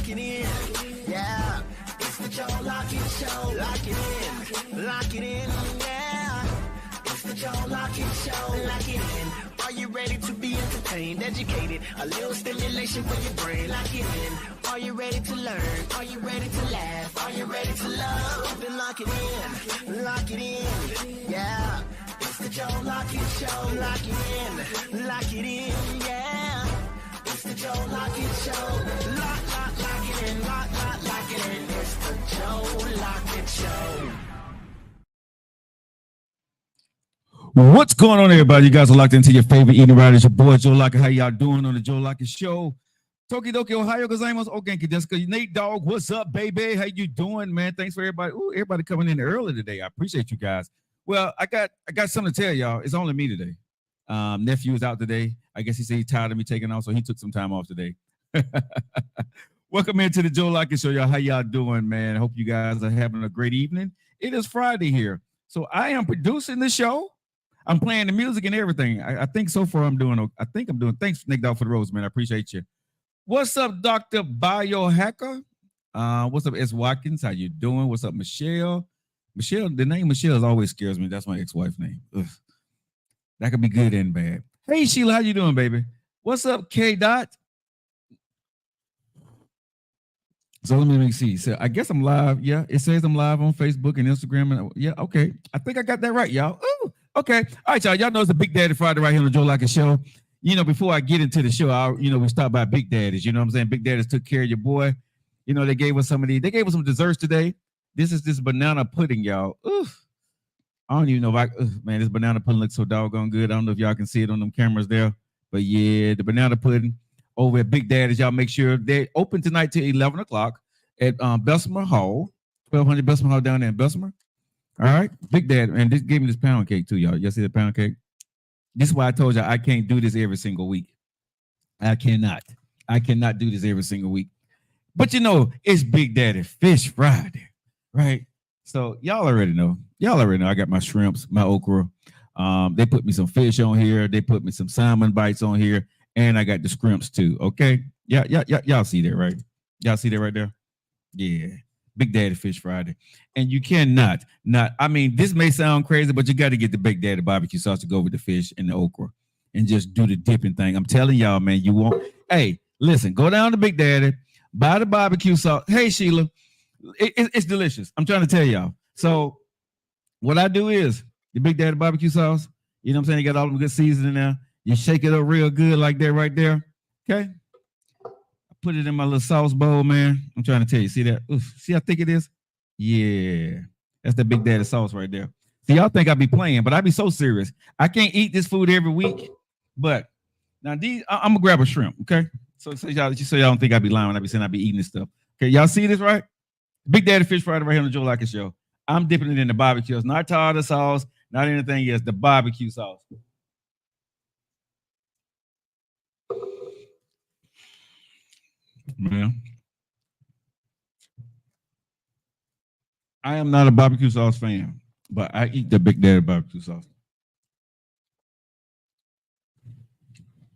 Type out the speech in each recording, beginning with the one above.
lock it in. Yeah, it's the Joe Lockett Show. Lock it in, yeah. It's the Joe Lockett Show. Lock it in. Are you ready to be entertained, educated? A little stimulation for your brain. Lock it in. Are you ready to learn? Are you ready to laugh? Are you ready to love? Then lock it in. Lock it in. Yeah. It's the Joe Lockett Show. Lock it in, yeah. It's the Joe Lockett Show. Lock it in, lock it in. It's the Joe Lockett Show. What's going on, everybody? You guys are locked into your favorite eating right. It's your boy Joe Lockett. How y'all doing on the Joe Lockett Show? Tokidoki, Ohio, gozaimasu. Ogenki desu. Nate Dogg, what's up, baby? How you doing, man? Thanks for everybody. Ooh, everybody coming in early today. I appreciate you guys. Well, I got something to tell y'all. It's only me today. Nephew is out today. I guess he said he's tired of me taking off, so he took some time off today. Welcome into the Joe Lockett Show, y'all. How y'all doing, man? I hope you guys are having a great evening. It is Friday here, so I am producing the show. I'm playing the music and everything. I think so far I'm doing. Thanks, Nick Dog, for the rose, man. I appreciate you. What's up, Dr. Biohacker? What's up, S. Watkins? How you doing? What's up, Michelle? Michelle, the name Michelle always scares me. That's my ex-wife's name. Ugh. That could be good and bad. Hey, Sheila, how you doing, baby? What's up, K. Dot? So let me see. So I guess I'm live. Yeah, it says I'm live on Facebook and Instagram. And yeah, okay. I think I got that right, y'all. Ooh, okay. All right, y'all. Y'all know it's a Big Daddy Friday right here on the Joe Lockett Show. You know, before I get into the show, we stopped by Big Daddy's. You know what I'm saying? Big Daddy's took care of your boy. You know, they gave us some desserts today. This is this banana pudding, y'all. Oof. I don't even know if man, this banana pudding looks so doggone good. I don't know if y'all can see it on them cameras there. But yeah, the banana pudding over at Big Daddy's. Y'all make sure they're open tonight till 11 o'clock at Bessemer Hall, 1200 Bessemer Hall down there in Bessemer. All right, Big Daddy. And this gave me this pound cake too, y'all. Y'all see the pound cake? This is why I told you I can't do this every single week. I cannot do this every single week. But you know, it's Big Daddy Fish Friday, right? So y'all already know. I got my shrimps, my okra. They put me some fish on here. They put me some salmon bites on here. And I got the scrimps too, okay? Yeah, y'all see that, right? Y'all see that right there? Yeah, Big Daddy Fish Friday. And you cannot, this may sound crazy, but you got to get the Big Daddy barbecue sauce to go with the fish and the okra and just do the dipping thing. I'm telling y'all, man, you won't. Hey, listen, go down to Big Daddy, buy the barbecue sauce. Hey, Sheila, it's delicious. I'm trying to tell y'all. So what I do is the Big Daddy barbecue sauce, you know what I'm saying? You got all the good seasoning there. You shake it up real good like that right there, okay? Put it in my little sauce bowl, man. I'm trying to tell you. See that? Oof, see how thick it is? Yeah. That's the Big Daddy sauce right there. See, y'all think I be playing, but I be so serious. I can't eat this food every week, but now I'm going to grab a shrimp, okay? So y'all don't think I be lying when I be saying I be eating this stuff. Okay, y'all see this, right? Big Daddy Fish Friday right here on the Joe Lockett Show. I'm dipping it in the barbecue. It's not tartar sauce, not anything else. The barbecue sauce. Man, I am not a barbecue sauce fan, but I eat the Big Daddy barbecue sauce.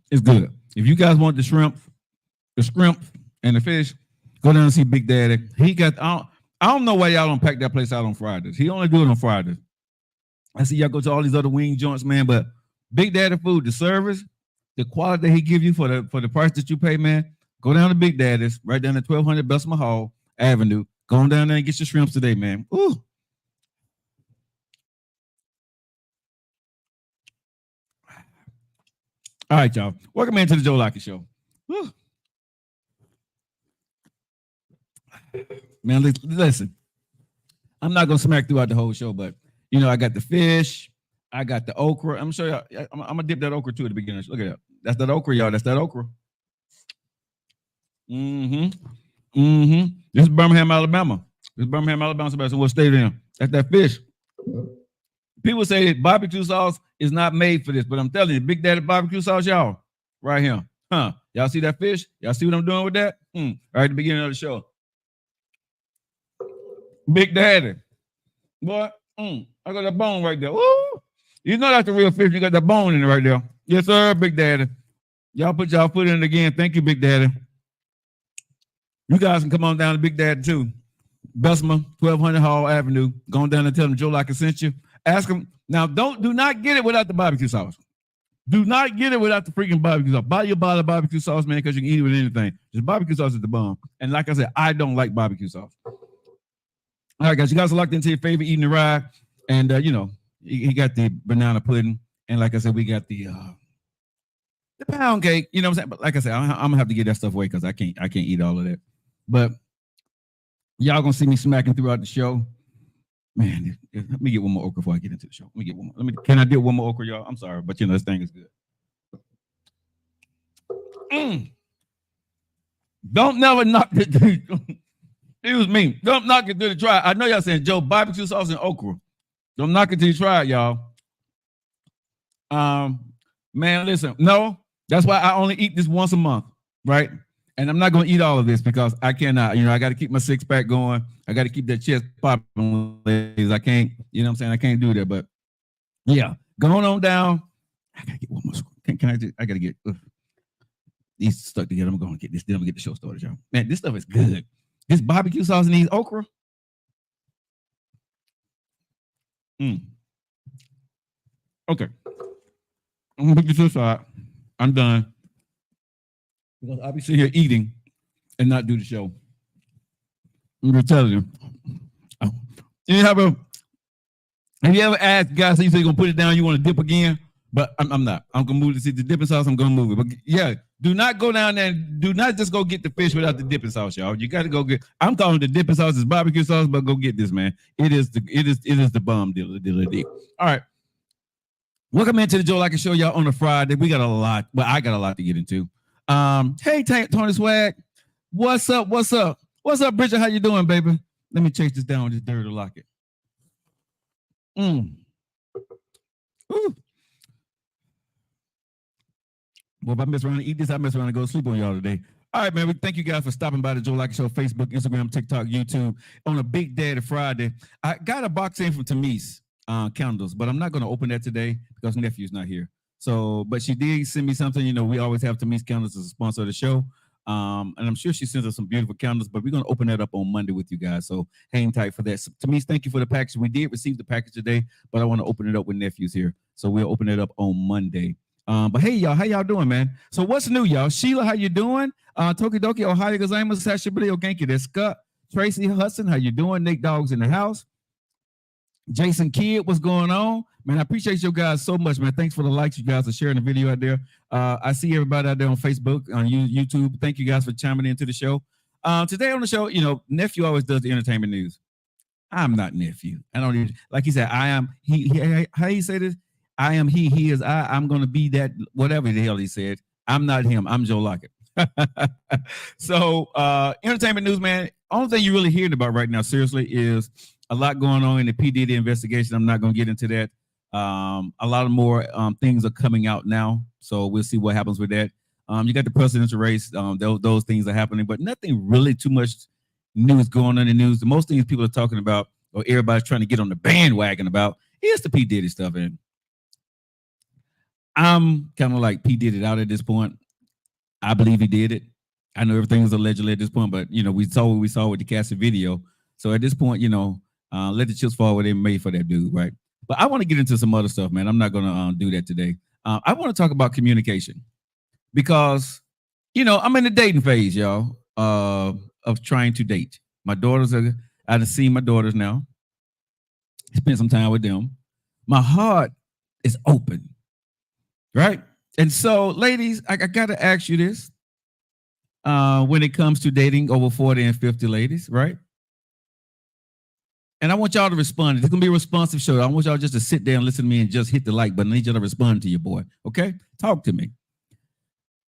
It's good. If you guys want the shrimp, and the fish, go down and see Big Daddy. He got. I don't know why y'all don't pack that place out on Fridays. He only do it on Fridays. I see y'all go to all these other wing joints, man, but Big Daddy food, the service, the quality that he give you for the price that you pay, man. Go down to Big Daddy's, right down at 1200 Bessemer Hall Avenue. Go on down there and get your shrimps today, man. Ooh. All right, y'all. Welcome into the Joe Lockett Show. Woo. Man, listen. I'm not going to smack throughout the whole show, but, you know, I got the fish. I got the okra. I'm sure y'all, I'm going to dip that okra too at the beginning. Look at that. That's that okra, y'all. That's that okra. This is Birmingham, Alabama. So what state in? That's that fish. People say that barbecue sauce is not made for this, but I'm telling you, Big Daddy barbecue sauce, y'all, right here. Huh? Y'all see that fish? Y'all see what I'm doing with that? Right at the beginning of the show. Big Daddy. Boy, I got that bone right there. Woo! You know that's the real fish. You got that bone in it right there. Yes, sir, Big Daddy. Y'all put y'all foot in it again. Thank you, Big Daddy. You guys can come on down to Big Daddy too. Bessemer, 1200 Hall Avenue. Go on down and tell them Joe Lockett sent you. Ask them. Now, do not get it without the barbecue sauce. Do not get it without the freaking barbecue sauce. Buy your bottle of barbecue sauce, man, because you can eat it with anything. Just barbecue sauce is the bomb. And like I said, I don't like barbecue sauce. All right, guys, you guys are locked into your favorite eating and ride. And, he got the banana pudding. And like I said, we got the pound cake. You know what I'm saying? But like I said, I'm going to have to get that stuff away because I can't eat all of that. But y'all going to see me smacking throughout the show. Man, let me get one more okra before I get into the show. Let me get one more. Can I do one more okra, y'all? I'm sorry, but this thing is good. Don't never knock it. Excuse me. Don't knock it till you try. I know y'all saying, Joe, barbecue sauce and okra. Don't knock it till you try it, y'all. Man, listen. No, that's why I only eat this once a month, right? And I'm not going to eat all of this because I cannot. I got to keep my six-pack going. I got to keep that chest popping. I can't, you know what I'm saying? I can't do that. But, yeah, going on down. I got to get one more. I got to get these stuck together. I'm going to get this. Then I'm going to get the show started, y'all. Man, this stuff is good. This barbecue sauce and these okra. Okay. I'm going to put this aside. I'm done. Because I'll be sitting here eating and not do the show. I'm going to tell you. Have you ever asked guys, so you say you're going to put it down, you want to dip again? But I'm not. I'm going to move the dipping sauce. I'm going to move it. But yeah, do not go down there and do not just go get the fish without the dipping sauce, y'all. You got to go get. I'm calling the dipping sauce is barbecue sauce, but go get this, man. It is the bomb deal. All right. Welcome into the Joe Lockett Show, y'all, on a Friday. We got a lot. Well, I got a lot to get into. Hey, Tony Swag. What's up? What's up, Bridget? How you doing, baby? Let me chase this down with this dirty Lockett. Ooh. Well, if I mess around and eat this, I mess around and go to sleep on y'all today. All right, man. Thank you guys for stopping by the Joe Lockett Show, Facebook, Instagram, TikTok, YouTube on a Big Daddy Friday. I got a box in from Tamise candles, but I'm not going to open that today because nephew's not here. So, but she did send me something. We always have Tamise candles as a sponsor of the show. And I'm sure she sends us some beautiful candles, but we're going to open that up on Monday with you guys. So hang tight for that. So, Tamise, thank you for the package. We did receive the package today, but I want to open it up with nephews here. So we'll open it up on Monday. But hey, y'all, how y'all doing, man? So what's new, y'all? Sheila, how you doing? Tokidoki, Ohio gozaimasu, Sashiburi, Ogenki desu. Tracy Hudson, how you doing? Nick Dogs in the house. Jason Kidd, what's going on? Man, I appreciate you guys so much, man. Thanks for the likes. You guys are sharing the video out there. I see everybody out there on Facebook, on YouTube. Thank you guys for chiming into the show. Today on the show, nephew always does the entertainment news. I'm not nephew. I don't even, like he said, I am he how you say this? I am he is I. I'm going to be that, whatever the hell he said. I'm not him. I'm Joe Lockett. So, entertainment news, man. Only thing you're really hearing about right now, seriously, is a lot going on in the P. Diddy investigation. I'm not going to get into that. A lot of more things are coming out now. So we'll see what happens with that. You got the presidential race. Those things are happening, but nothing really too much news going on in the news. The most things people are talking about, or everybody's trying to get on the bandwagon about, is the P. Diddy stuff. And I'm kind of like P. Diddy out at this point. I believe he did it. I know everything was allegedly at this point, but we saw what we saw with the Cassie video. So at this point, let the chips fall where they made for that dude, right? But I want to get into some other stuff, man. I'm not going to do that today. I want to talk about communication because, I'm in the dating phase, y'all, of trying to date. My daughters I done seen my daughters now. Spent some time with them. My heart is open, right? And so, ladies, I got to ask you this. When it comes to dating over 40 and 50 ladies, right? And I want y'all to respond. It's going to be a responsive show. I want y'all just to sit there and listen to me and just hit the like button. I need y'all to respond to your boy, okay? Talk to me.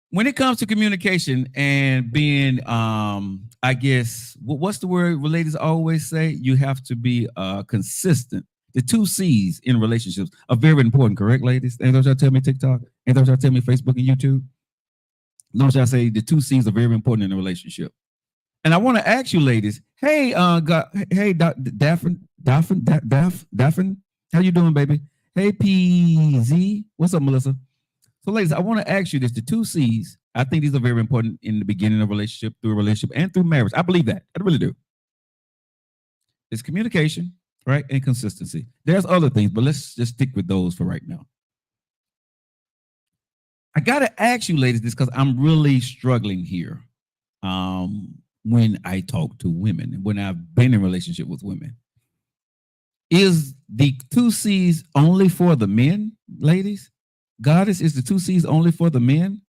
When it comes to communication and being, I guess, what's the word ladies always say? You have to be consistent. The 2 C's in relationships are very important, correct, ladies? Ain't those y'all tell me TikTok? Ain't those y'all tell me Facebook and YouTube? Don't y'all say the 2 C's are very important in a relationship? And I want to ask you, ladies, hey, Daphne, how you doing, baby? Hey, PZ, what's up, Melissa? So, ladies, I want to ask you this: the 2 C's I think these are very important in the beginning of a relationship, through a relationship, and through marriage. I believe that. I really do. It's communication, right? And consistency. There's other things, but let's just stick with those for right now. I got to ask you, ladies, this because I'm really struggling here when I talk to women and when I've been in relationship with women. Is the 2 C's only for the men, ladies? Goddess, is the 2 C's only for the men?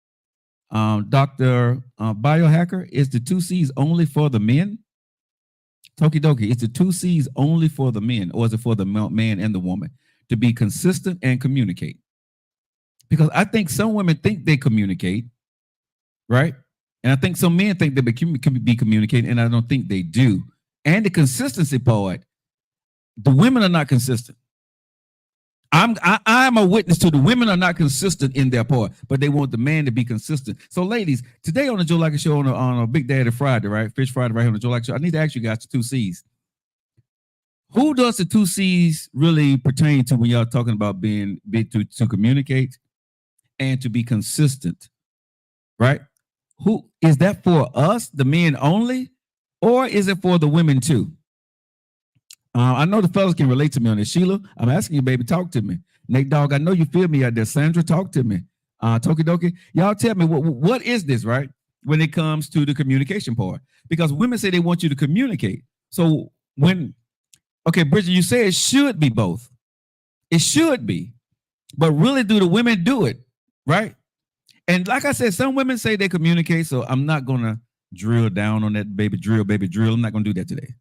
Dr. Biohacker, is the 2 C's only for the men? Tokidoki, is the 2 C's only for the men, or is it for the man and the woman to be consistent and communicate? Because I think some women think they communicate, right? And I think some men think they can be communicating, and I don't think they do. And the consistency part, the women are not consistent. I'm a witness to the women are not consistent in their part, but they want the man to be consistent. So, ladies, today on the Joe Lacker Show on a Big Daddy Friday, right? Fish Friday, right here on the Joe Lacker Show. I need to ask you guys the 2 C's. Who does the 2 C's really pertain to when y'all talking about being to communicate and to be consistent, right? Who is that for us, the men only, or is it for the women too? I know the fellas can relate to me on this. Sheila, I'm asking you, baby, talk to me. Nate Dogg, I know you feel me out there. Sandra, talk to me. Tokidoki, y'all tell me what is this, right? When it comes to the communication part, because women say they want you to communicate. So okay, Bridget, you say it should be both. It should be, but really, do the women do it, right? And like I said, some women say they communicate, so I'm not gonna drill down on that, baby drill. I'm not gonna do that today.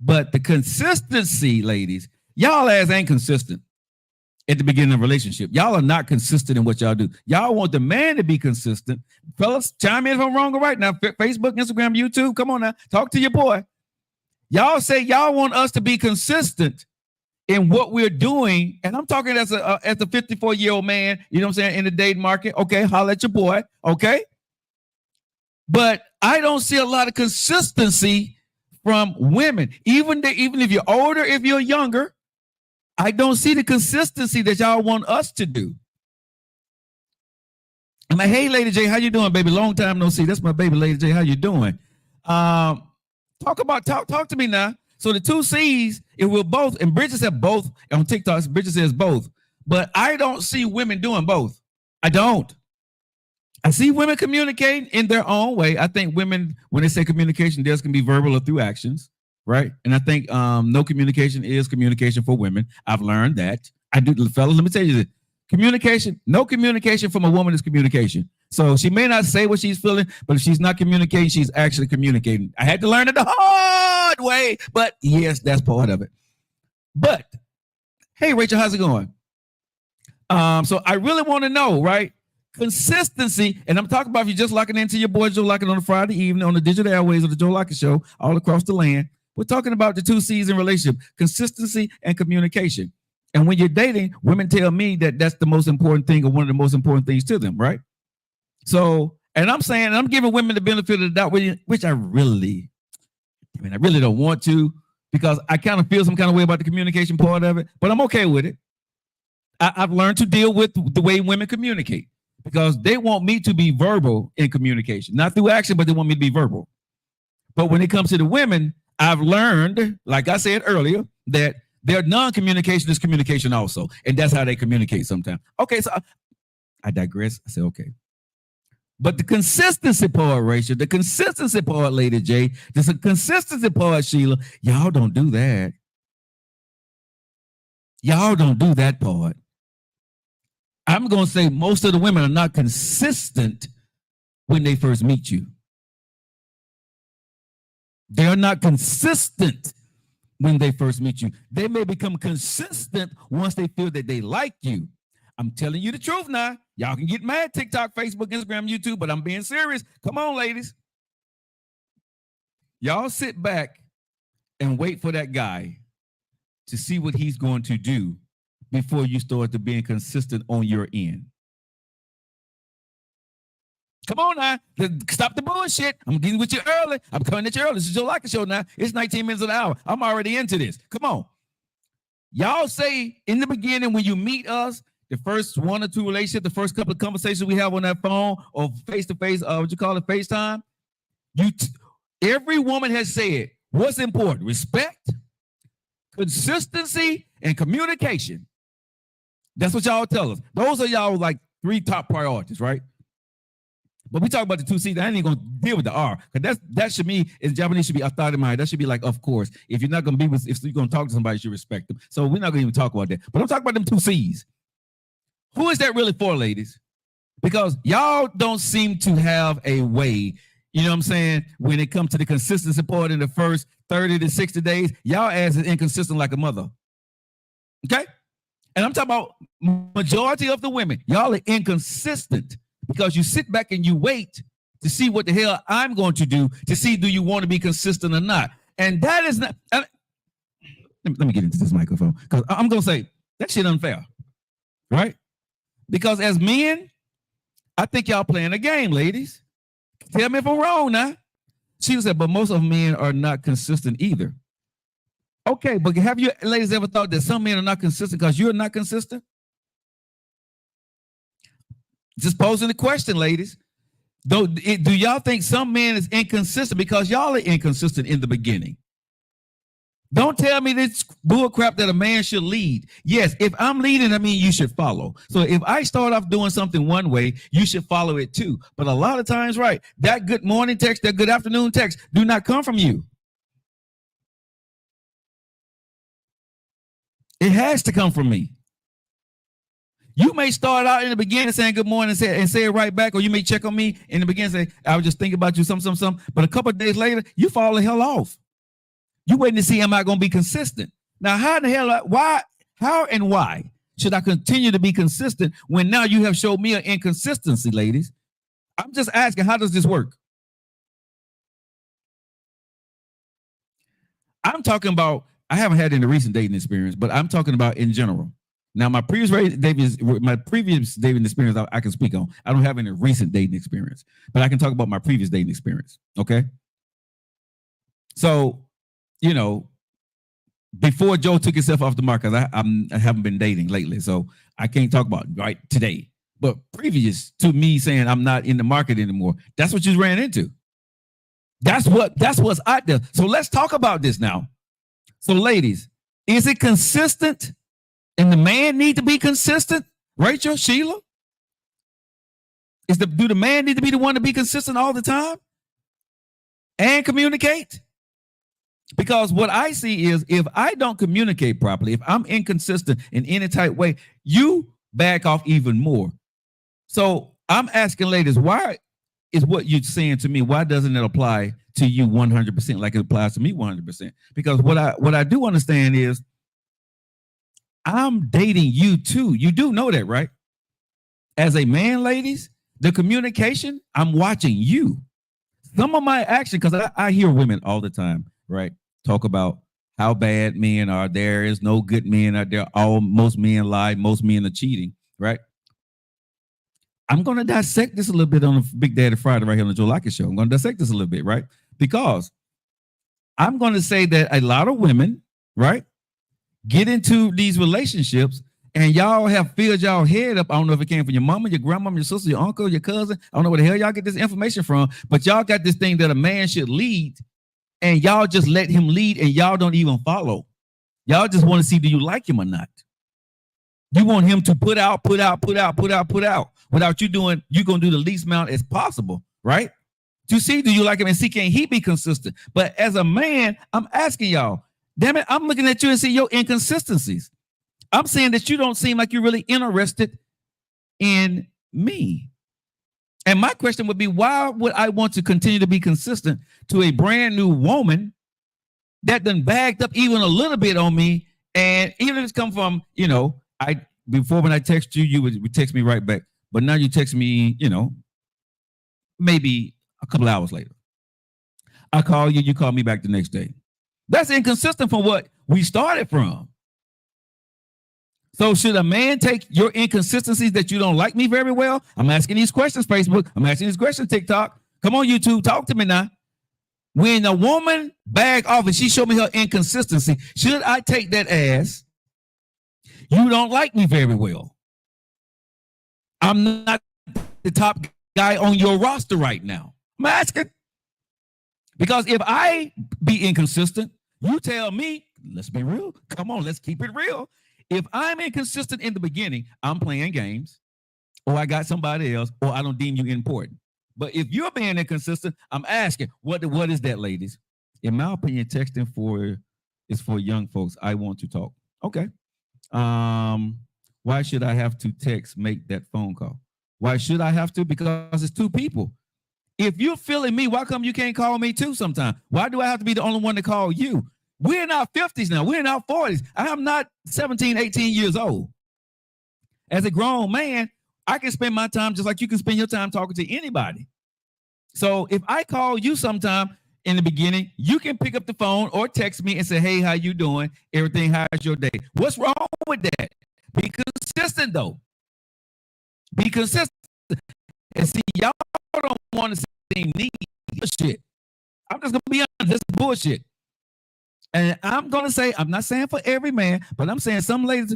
But the consistency, ladies, y'all ass ain't consistent at the beginning of a relationship. Y'all are not consistent in what y'all do. Y'all want the man to be consistent. Fellas, chime in if I'm wrong or right now. Facebook, Instagram, YouTube, come on now. Talk to your boy. Y'all say y'all want us to be consistent in what we're doing. And I'm talking as a 54-year-old man, you know what I'm saying, in the dating market. Okay, holla at your boy, okay? But I don't see a lot of consistency from women, even if you're older, if you're younger. I don't see the consistency that y'all want us to do. I'm like, hey, Lady J, how you doing, baby? Long time no see. That's my baby, Lady J. How you doing? Talk to me now. So the 2 C's, it will both, and Bridget said both on TikTok. Bridget says both, but I don't see women doing both. I don't. I see women communicating in their own way. I think women, when they say communication, theirs can be verbal or through actions, right? And I think no communication is communication for women. I've learned that. I do, fellas, let me tell you this. Communication, no communication from a woman is communication. So she may not say what she's feeling, but if she's not communicating, she's actually communicating. I had to learn it the hard way, but yes, that's part of it. But, hey, Rachel, how's it going? So I really want to know, right? Consistency, and I'm talking about if you're just locking into your boy Joe Lockett on a Friday evening on the digital airways of the Joe Lockett Show all across the land. We're talking about the 2 C's in relationship: consistency and communication. And when you're dating, women tell me that that's the most important thing, or one of the most important things to them, right? So, and I'm saying, I'm giving women the benefit of the doubt, which I really don't want to, because I kind of feel some kind of way about the communication part of it, but I'm okay with it. I've learned to deal with the way women communicate, because they want me to be verbal in communication, not through action, but they want me to be verbal. But when it comes to the women, I've learned, like I said earlier, that their non-communication is communication also. And that's how they communicate sometimes. Okay, so I digress. I said, okay. But the consistency part, Rachel, the consistency part, Lady J, there's a consistency part, Sheila. Y'all don't do that. Y'all don't do that part. I'm going to say most of the women are not consistent when they first meet you. They are not consistent when they first meet you. They may become consistent once they feel that they like you. I'm telling you the truth now. Y'all can get mad, TikTok, Facebook, Instagram, YouTube, but I'm being serious. Come on, ladies. Y'all sit back and wait for that guy to see what he's going to do before you start to being consistent on your end. Come on now. Stop the bullshit. I'm getting with you early. I'm coming at you early. This is Joe Lockett Show now. It's 19 minutes an hour. I'm already into this. Come on. Y'all say in the beginning when you meet us the first 1 or 2 relationships, the first couple of conversations we have on that phone or face-to-face, what you call it, FaceTime, every woman has said, what's important? Respect, consistency, and communication. That's what y'all tell us. Those are y'all like 3 top priorities, right? But we talk about the 2 C's. I ain't gonna deal with the R, because that should be, in Japanese, should be a thought in mind. That should be like, of course. If you're not gonna be with, if you're gonna talk to somebody, you should respect them. So we're not gonna even talk about that. But I'm talking about them 2 C's. Who is that really for, ladies? Because y'all don't seem to have a way, you know what I'm saying, when it comes to the consistency part in the first 30 to 60 days, y'all ass is inconsistent like a mother. Okay? And I'm talking about majority of the women. Y'all are inconsistent because you sit back and you wait to see what the hell I'm going to do to see, do you want to be consistent or not? And that is not, let me get into this microphone, because I'm going to say that shit unfair, right? Because as men, I think y'all playing a game, ladies. Tell me if I'm wrong now. She said, but most of men are not consistent either. Okay, but have you ladies ever thought that some men are not consistent because you're not consistent? Just posing the question, ladies. Do y'all think some men is inconsistent because y'all are inconsistent in the beginning? Don't tell me this bull crap that a man should lead. Yes, if I'm leading, I mean you should follow. So if I start off doing something one way, you should follow it too. But a lot of times, right, that good morning text, that good afternoon text do not come from you. It has to come from me. You may start out in the beginning saying good morning and say it right back, or you may check on me in the beginning and say, I was just thinking about you, some. But a couple of days later, you fall the hell off. You waiting to see, am I going to be consistent? Now, how and why should I continue to be consistent when now you have showed me an inconsistency, ladies? I'm just asking, how does this work? I'm talking about, I haven't had any recent dating experience, but I'm talking about in general. Now, my previous dating experience, I can speak on. I don't have any recent dating experience, but I can talk about my previous dating experience. Okay. So, you know, before Joe took himself off the market, I haven't been dating lately, so I can't talk about it right today. But previous to me saying I'm not in the market anymore, that's what you ran into. That's what's out there. So let's talk about this now. So, ladies, is it consistent? And the man need to be consistent? Rachel, Sheila? Do the man need to be the one to be consistent all the time and communicate? Because what I see is, if I don't communicate properly, if I'm inconsistent in any type way, you back off even more. So I'm asking ladies, why is what you're saying to me, why doesn't it apply to you 100% like it applies to me 100%? Because what I do understand is I'm dating you too. You do know that, right? As a man, ladies, the communication, I'm watching you. Some of my action, because I hear women all the time, right, talk about how bad men are. There is no good men out there. Most men lie. Most men are cheating, right? I'm going to dissect this a little bit on the Big Daddy Friday right here on the Joe Lockett Show. I'm going to dissect this a little bit, right? Because I'm going to say that a lot of women, right, get into these relationships and y'all have filled y'all head up. I don't know if it came from your mama, your grandmama, your sister, your uncle, your cousin. I don't know where the hell y'all get this information from, but y'all got this thing that a man should lead, and y'all just let him lead and y'all don't even follow. Y'all just want to see, do you like him or not? You want him to put out without you doing, you're going to do the least amount as possible, right? To see, do you like him, and see, can he be consistent? But as a man, I'm asking y'all, damn it, I'm looking at you and see your inconsistencies. I'm saying that you don't seem like you're really interested in me. And my question would be, why would I want to continue to be consistent to a brand new woman that done bagged up even a little bit on me? And even if it's come from, you know, before when I text you, you would text me right back. But now you text me, you know, maybe a couple hours later. I call you, you call me back the next day. That's inconsistent from what we started from. So should a man take your inconsistencies that you don't like me very well? I'm asking these questions, Facebook. I'm asking these questions, TikTok. Come on, YouTube, talk to me now. When a woman bag off and she showed me her inconsistency, should I take that as you don't like me very well? I'm not the top guy on your roster right now. I'm asking. Because if I be inconsistent, you tell me, let's be real. Come on, let's keep it real. If I'm inconsistent in the beginning, I'm playing games, or I got somebody else, or I don't deem you important. But if you're being inconsistent, I'm asking, what is that, ladies? In my opinion, texting is for young folks. I want to talk. Okay. Why should I have to make that phone call? Why should I have to? Because it's two people. If you're feeling me, why come you can't call me too sometime? Why do I have to be the only one to call you? We're in our 50s now. We're in our 40s. I'm not 17, 18 years old. As a grown man, I can spend my time just like you can spend your time talking to anybody. So if I call you sometime in the beginning, you can pick up the phone or text me and say, hey, how you doing? Everything, how's your day? What's wrong with that? Be consistent, though. Be consistent. And see, y'all don't want to seem needy. Shit. I'm just going to be honest. This is bullshit. And I'm going to say, I'm not saying for every man, but I'm saying sometimes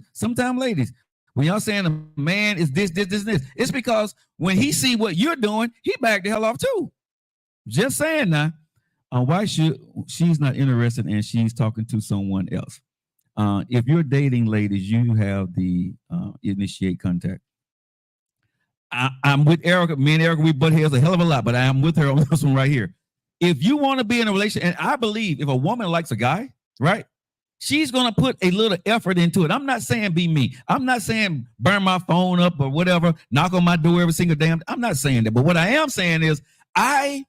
ladies, when y'all saying a man is this, it's because when he see what you're doing, he back the hell off too. Just saying now. Why she's not interested and she's talking to someone else? If you're dating ladies, you have the initiate contact. I'm with Erica. Me and Erica, we butt heads a hell of a lot, but I am with her on this one right here. If you want to be in a relationship, and I believe if a woman likes a guy, right, she's going to put a little effort into it. I'm not saying be me. I'm not saying burn my phone up or whatever, knock on my door every single damn. I'm not saying that. But what I am saying is I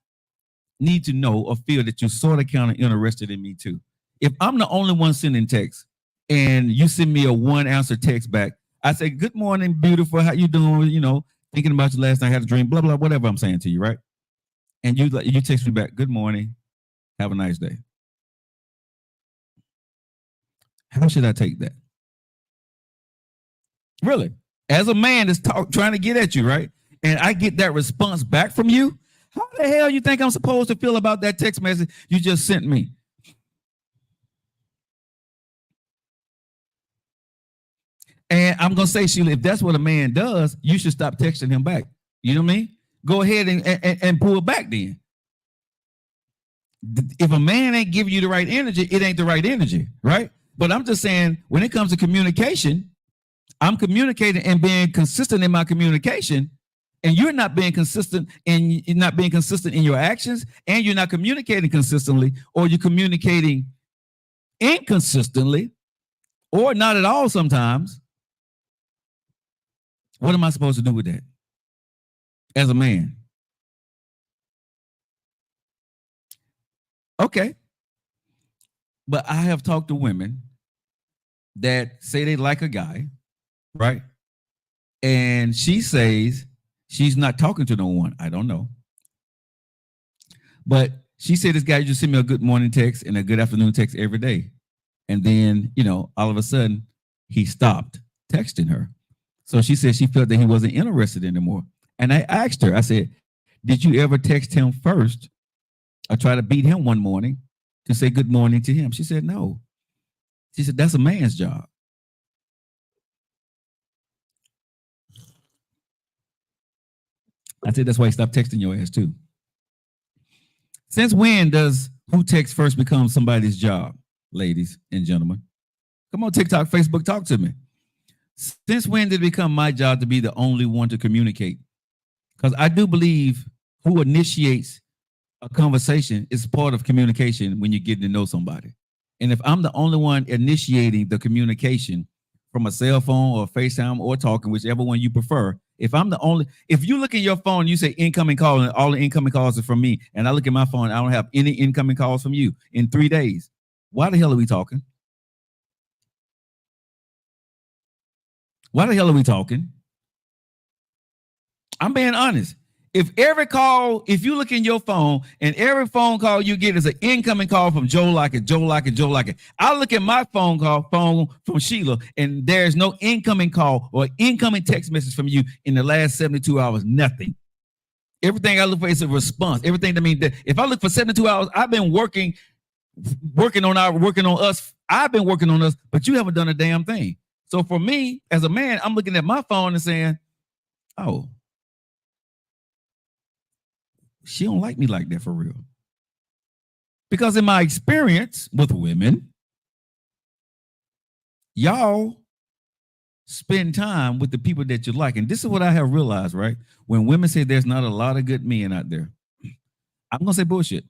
need to know or feel that you're sort of kind of interested in me too. If I'm the only one sending text and you send me a one answer text back, I say, good morning, beautiful. How you doing? You know, thinking about you last night, had a dream, blah, blah, whatever I'm saying to you, right? And you text me back, good morning, have a nice day. How should I take that? Really? As a man that's trying to get at you, right? And I get that response back from you, how the hell you think I'm supposed to feel about that text message you just sent me? And I'm going to say, Sheila, if that's what a man does, you should stop texting him back. You know what I mean? Go ahead and pull back then. If a man ain't giving you the right energy, it ain't the right energy, right? But I'm just saying, when it comes to communication, I'm communicating and being consistent in my communication, and you're not being consistent and you're not being consistent in your actions, and you're not communicating consistently, or you're communicating inconsistently, or not at all sometimes. What am I supposed to do with that as a man? Okay. But I have talked to women that say they like a guy, right? And she says she's not talking to no one. I don't know. But she said this guy just sent me a good morning text and a good afternoon text every day. And then, you know, all of a sudden he stopped texting her. So she said she felt that he wasn't interested anymore. And I asked her, I said, did you ever text him first or try to beat him one morning to say good morning to him? She said, no. She said, that's a man's job. I said, that's why he stopped texting your ass too. Since when does who texts first become somebody's job, ladies and gentlemen? Come on, TikTok, Facebook, talk to me. Since when did it become my job to be the only one to communicate? Because I do believe who initiates a conversation is part of communication when you're getting to know somebody. And if I'm the only one initiating the communication from a cell phone or FaceTime or talking, whichever one you prefer, if you look at your phone, you say incoming call, and all the incoming calls are from me, and I look at my phone, I don't have any incoming calls from you in 3 days. Why the hell are we talking? Why the hell are we talking? I'm being honest. If you look in your phone and every phone call you get is an incoming call from Joe Lockett, I look at my phone from Sheila, and there's no incoming call or incoming text message from you in the last 72 hours, nothing. Everything I look for is a response. Everything, I mean, if I look for 72 hours, I've been working on us. I've been working on us, but you haven't done a damn thing. So for me, as a man, I'm looking at my phone and saying, Oh, she don't like me like that for real. Because in my experience with women, y'all spend time with the people that you like. And this is what I have realized, right? When women say there's not a lot of good men out there, I'm going to say bullshit.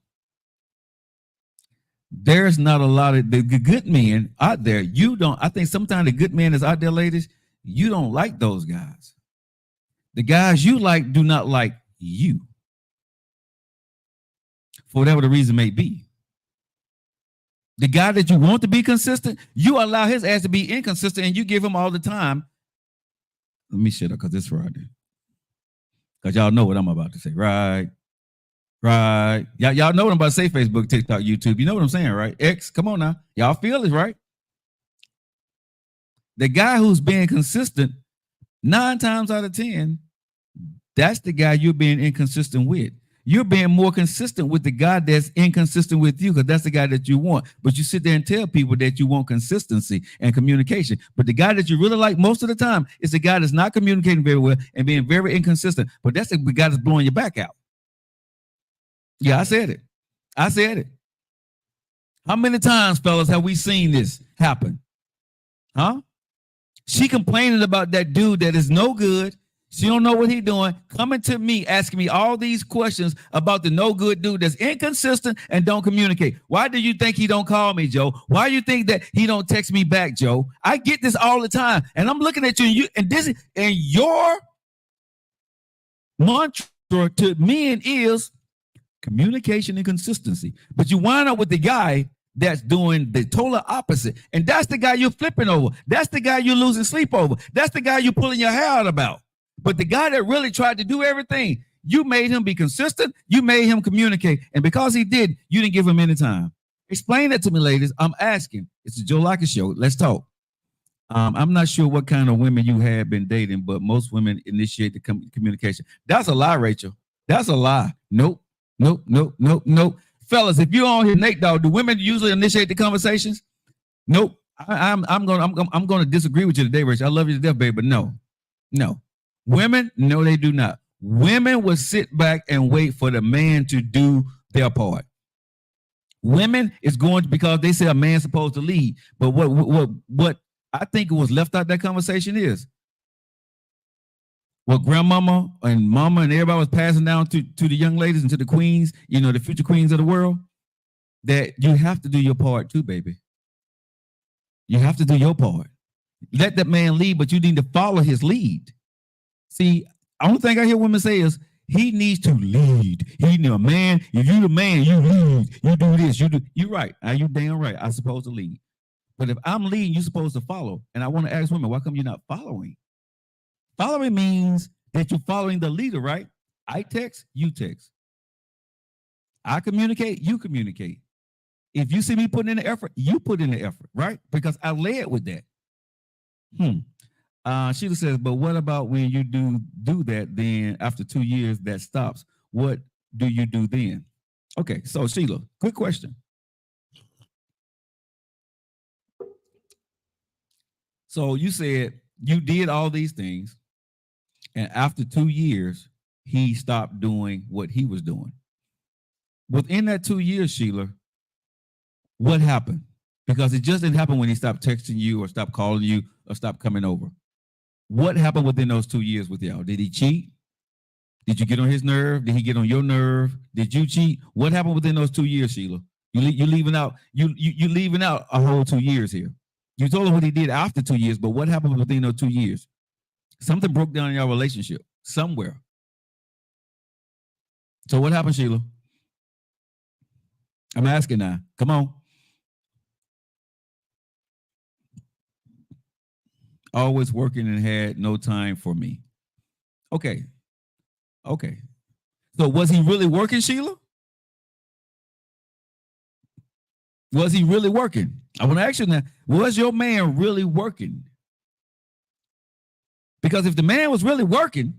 There's not a lot of the good men out there. I think sometimes the good men is out there, ladies, you don't like those guys. The guys you like do not like you. For whatever the reason may be. The guy that you want to be consistent, you allow his ass to be inconsistent and you give him all the time. Let me shut up because it's Friday. Because y'all know what I'm about to say. Right. Y'all know what I'm about to say, Facebook, TikTok, YouTube. You know what I'm saying, right? X, come on now. Y'all feel it, right? The guy who's being consistent, 9 times out of 10, that's the guy you're being inconsistent with. You're being more consistent with the guy that's inconsistent with you because that's the guy that you want. But you sit there and tell people that you want consistency and communication. But the guy that you really like most of the time is the guy that's not communicating very well and being very inconsistent. But that's the guy that's blowing your back out. Yeah, I said it. How many times, fellas, have we seen this happen? Huh? She complaining about that dude that is no good. She don't know what he's doing, coming to me, asking me all these questions about the no good dude that's inconsistent and don't communicate. Why do you think he don't call me, Joe? Why do you think that he don't text me back, Joe? I get this all the time, and I'm looking at you, and your mantra to men is communication and consistency. But you wind up with the guy that's doing the total opposite, and that's the guy you're flipping over. That's the guy you're losing sleep over. That's the guy you're pulling your hair out about. But the guy that really tried to do everything, you made him be consistent. You made him communicate. And because he did, you didn't give him any time. Explain that to me, ladies. I'm asking. It's the Joe Lockett Show. Let's talk. I'm not sure what kind of women you have been dating, but most women initiate the communication. That's a lie, Rachel. That's a lie. Nope. Fellas, if you're on here, Nate Dogg, do women usually initiate the conversations? Nope. I'm gonna disagree with you today, Rachel. I love you to death, babe, but no. Women, no, they do not. Women will sit back and wait for the man to do their part. Women is going to, because they say a man's supposed to lead. But what I think was left out that conversation is what grandmama and mama and everybody was passing down to the young ladies and to the queens, the future queens of the world, that you have to do your part too, baby. You have to do your part. Let that man lead, but you need to follow his lead. See, the only thing I hear women say is he needs to lead. He need a man. If you the man, you lead. You do this. You do. You're right. You damn right. I'm supposed to lead. But if I'm leading, you're supposed to follow. And I want to ask women, why come you're not following? Following means that you're following the leader, right? I text, you text. I communicate, you communicate. If you see me putting in the effort, you put in the effort, right? Because I led with that. Sheila says, but what about when you do that, then after 2 years that stops? What do you do then? Okay, so Sheila, quick question. So you said you did all these things, and after 2 years, he stopped doing what he was doing. Within that 2 years, Sheila, what happened? Because it just didn't happen when he stopped texting you or stopped calling you or stopped coming over. What happened within those 2 years with y'all? Did he cheat? Did you get on his nerve? Did he get on your nerve? Did you cheat? What happened within those 2 years, Sheila? You leaving out a whole 2 years here. You told him what he did after 2 years, but what happened within those 2 years? Something broke down in your relationship somewhere. So what happened, Sheila? I'm asking now. Come on. Always working and had no time for me. Okay. So was he really working, Sheila? Was he really working? I want to ask you now, was your man really working? Because if the man was really working,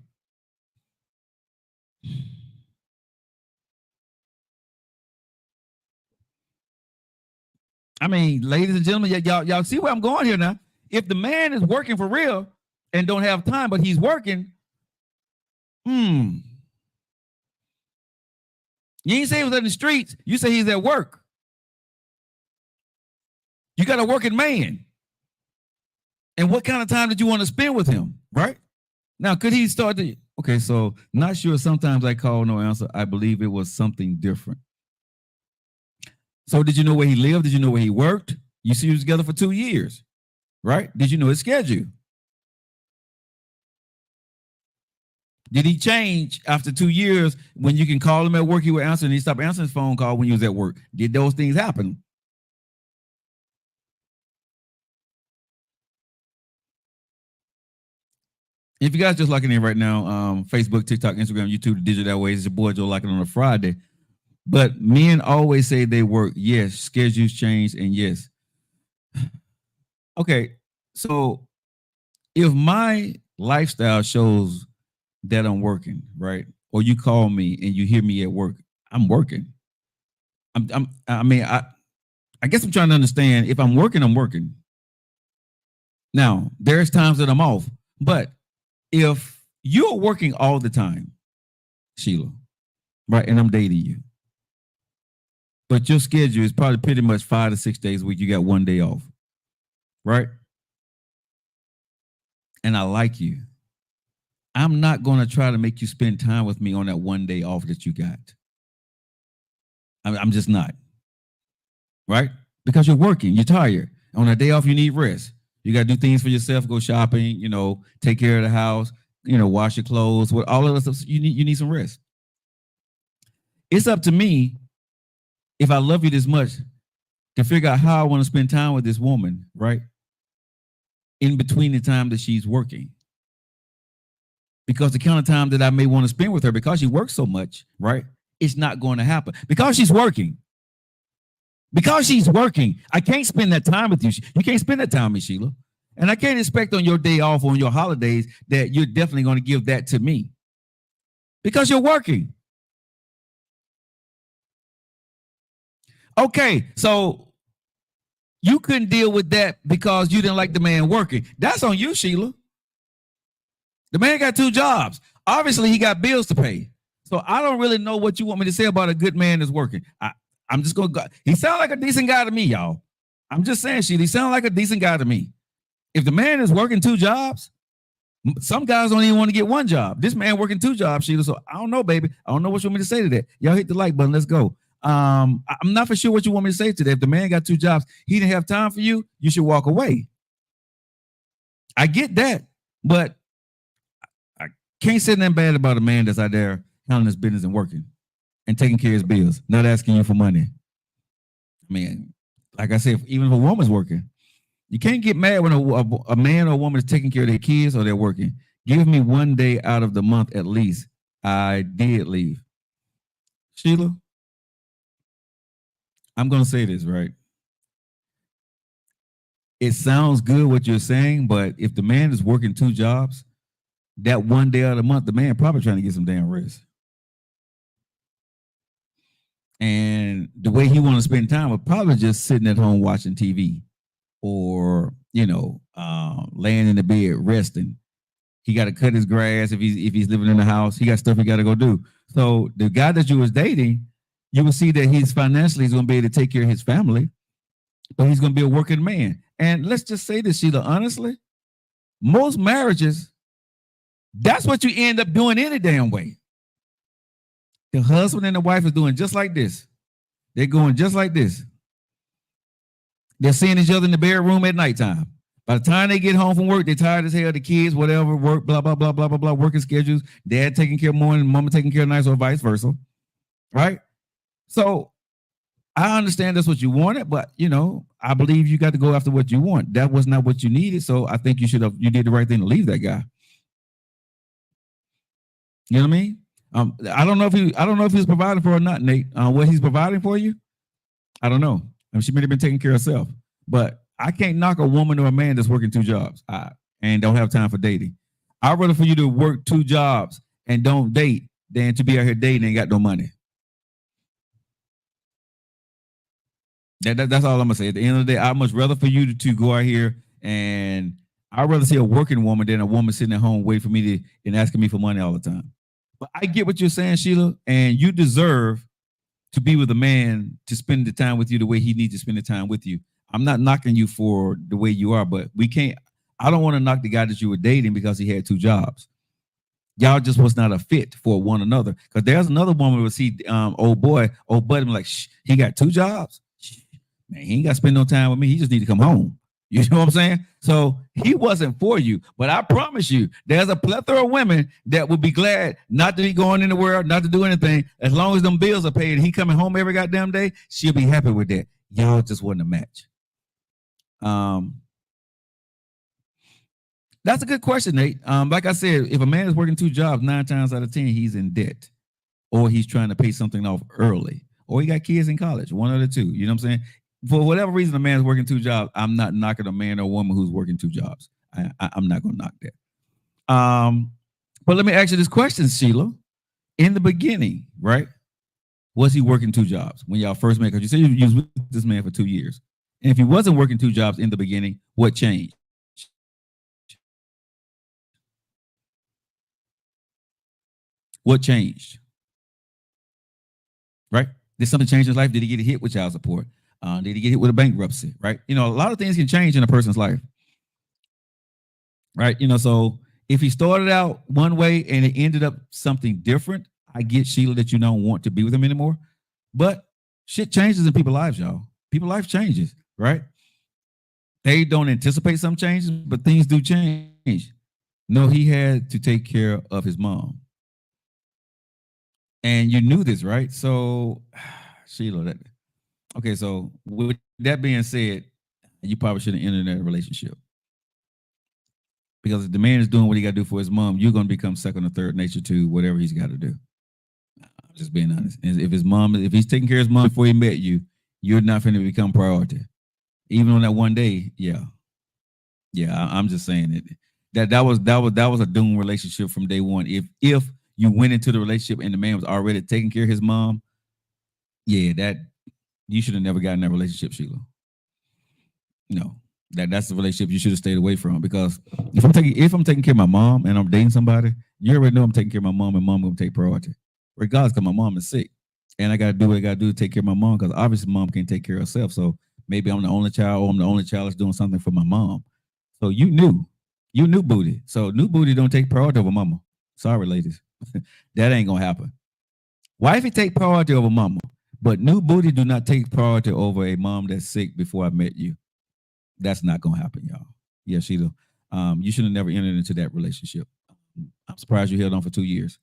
I mean, ladies and gentlemen, y'all see where I'm going here now. If the man is working for real and don't have time, but he's working, You ain't say he was in the streets. You say he's at work. You got a working man. And what kind of time did you want to spend with him, right? Now, could he start to... Okay, so not sure. Sometimes I call, no answer. I believe it was something different. So did you know where he lived? Did you know where he worked? You see, he was together for 2 years, right? Did you know his schedule? Did he change after 2 years when you can call him at work, he would answer, and he stopped answering his phone call when he was at work? Did those things happen? If you guys just locking in right now, Facebook, TikTok, Instagram, YouTube, the Digital Airways, it's your boy Joe locking on a Friday. But men always say they work. Yes, schedules change, and yes. Okay, so if my lifestyle shows that I'm working, right? Or you call me and you hear me at work, I'm working. I guess I'm trying to understand, if I'm working, I'm working. Now, there's times that I'm off, but if you're working all the time, Sheila, right, and I'm dating you, but your schedule is probably pretty much 5 to 6 days a week, you got 1 day off, right? And I like you, I'm not going to try to make you spend time with me on that 1 day off that you got. I'm just not, right? Because you're working, you're tired. On a day off, you need rest. You got to do things for yourself, go shopping, take care of the house, wash your clothes, with all of that stuff. You need some rest. It's up to me, if I love you this much, to figure out how I want to spend time with this woman, right? In between the time that she's working. Because the kind of time that I may want to spend with her, because she works so much, right? It's not going to happen. Because she's working. Because she's working, I can't spend that time with you. You can't spend that time with me, Sheila. And I can't expect on your day off, on your holidays, that you're definitely going to give that to me. Because you're working. Okay, so you couldn't deal with that because you didn't like the man working. That's on you, Sheila. The man got 2 jobs. Obviously, he got bills to pay. So I don't really know what you want me to say about a good man that's working. I'm just going to go. He sounds like a decent guy to me, y'all. I'm just saying, Sheila, he sounds like a decent guy to me. If the man is working 2 jobs, some guys don't even want to get 1 job. This man working 2 jobs, Sheila. So I don't know, baby. I don't know what you want me to say to that. Y'all hit the like button. Let's go. I'm not for sure what you want me to say to that. If the man got 2 jobs, he didn't have time for you, you should walk away. I get that, but I can't say nothing bad about a man that's out there handling his business and working and taking care of his bills, not asking you for money. I mean, like I said, even if a woman's working, you can't get mad when a man or a woman is taking care of their kids or they're working. Give me 1 day out of the month at least. I did leave. Sheila, I'm going to say this, right? It sounds good what you're saying, but if the man is working 2 jobs, that 1 day out of the month, the man probably trying to get some damn rest. And the way he want to spend time was probably just sitting at home watching TV or, laying in the bed resting. He got to cut his grass if he's living in the house. He got stuff he got to go do. So the guy that you was dating, you will see that he's going to be able to take care of his family, but he's going to be a working man. And let's just say this, Sheila, honestly, most marriages, that's what you end up doing any damn way. The husband and the wife is doing just like this. They're going just like this. They're seeing each other in the bedroom at nighttime. By the time they get home from work, they're tired as hell. The kids, whatever, work, blah, blah, blah, blah, blah, blah, working schedules. Dad taking care of morning, mama taking care of nights, or vice versa. Right? So I understand that's what you wanted, but I believe you got to go after what you want. That was not what you needed. So I think you did the right thing to leave that guy. You know what I mean? I don't know if he's providing for or not, Nate. What he's providing for you, I don't know. I mean, she may have been taking care of herself, but I can't knock a woman or a man that's working 2 jobs and don't have time for dating. I'd rather for you to work 2 jobs and don't date than to be out here dating and got no money. That's all I'm gonna say. At the end of the day, I'd much rather for you to go out here, and I'd rather see a working woman than a woman sitting at home waiting for me and asking me for money all the time. But I get what you're saying, Sheila, and you deserve to be with a man to spend the time with you the way he needs to spend the time with you. I'm not knocking you for the way you are, but we can't. I don't want to knock the guy that you were dating because he had 2 jobs. Y'all just was not a fit for one another. Because there's another woman who see old buddy, like, shh, he got 2 jobs. Shh, man, he ain't got to spend no time with me. He just need to come home. You know what I'm saying? So he wasn't for you. But I promise you, there's a plethora of women that would be glad not to be going in the world, not to do anything. As long as them bills are paid and he coming home every goddamn day, she'll be happy with that. Y'all just wasn't a match. That's a good question, Nate. Like I said, if a man is working 2 jobs, 9 times out of 10, he's in debt, or he's trying to pay something off early, or he got kids in college, one of the two. You know what I'm saying? For whatever reason, a man's working 2 jobs. I'm not knocking a man or woman who's working 2 jobs. I'm not going to knock that. But let me ask you this question, Sheila. In the beginning, right? Was he working 2 jobs when y'all first met? Because you said you was with this man for 2 years. And if he wasn't working 2 jobs in the beginning, what changed? What changed? Right? Did something change in his life? Did he get hit with child support? Did he get hit with a bankruptcy? Right? You know, a lot of things can change in a person's life. Right? You know, so if he started out one way and it ended up something different, I get, Sheila, that you don't want to be with him anymore. But shit changes in people's lives, y'all. People's life changes, right? They don't anticipate some changes, but things do change. No, he had to take care of his mom. And you knew this, right? So, Sheila, okay, so with that being said, you probably shouldn't enter that relationship. Because if the man is doing what he got to do for his mom, you're going to become second or third nature to whatever he's got to do. I'm just being honest. And if he's taking care of his mom before he met you, you're not going to become priority. Even on that one day, yeah. I'm just saying it. That was a doomed relationship from day one. If you went into the relationship and the man was already taking care of his mom, yeah, that you should have never gotten that relationship, Sheila. No, that's the relationship you should have stayed away from. Because if I'm taking care of my mom and I'm dating somebody, you already know I'm taking care of my mom, and mom gonna take priority, regardless. Because my mom is sick, and I gotta do what I gotta do to take care of my mom. Because obviously, mom can't take care of herself. So maybe I'm the only child, or I'm the only child that's doing something for my mom. So you knew booty. So new booty don't take priority over mama. Sorry, ladies. That ain't gonna happen. Wifey take priority over mama, but new booty do not take priority over a mom that's sick before I met you. That's not gonna happen, y'all. Yeah, Sheila. You should have never entered into that relationship. I'm surprised you held on for 2 years.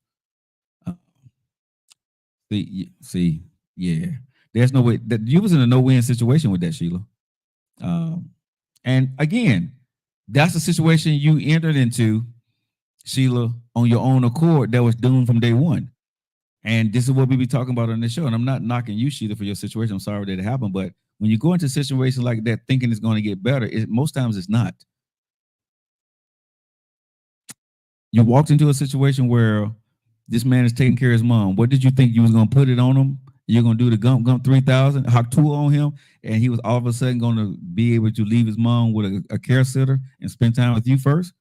See, yeah. There's no way that you was in a no-win situation with that, Sheila. And again, that's the situation you entered into, Sheila, on your own accord that was doomed from day one. And this is what we be talking about on this show. And I'm not knocking you, Sheila, for your situation. I'm sorry that it happened. But when you go into a situation like that, thinking it's going to get better, most times it's not. You walked into a situation where this man is taking care of his mom. What did you think you was going to put it on him? You're going to do the Gump 3000, Hawk 2 on him, and he was all of a sudden going to be able to leave his mom with a care sitter and spend time with you first?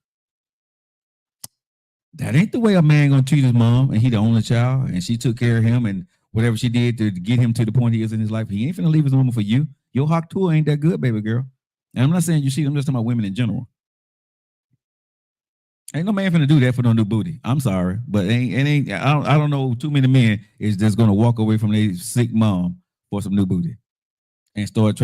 That ain't the way a man gonna treat his mom, and he the only child, and she took care of him, and whatever she did to get him to the point he is in his life, he ain't finna leave his woman for you. Your Hawk tour ain't that good, baby girl. And I'm not saying you see, I'm just talking about women in general. Ain't no man finna do that for no new booty. I'm sorry, but I don't know too many men is just gonna walk away from their sick mom for some new booty and start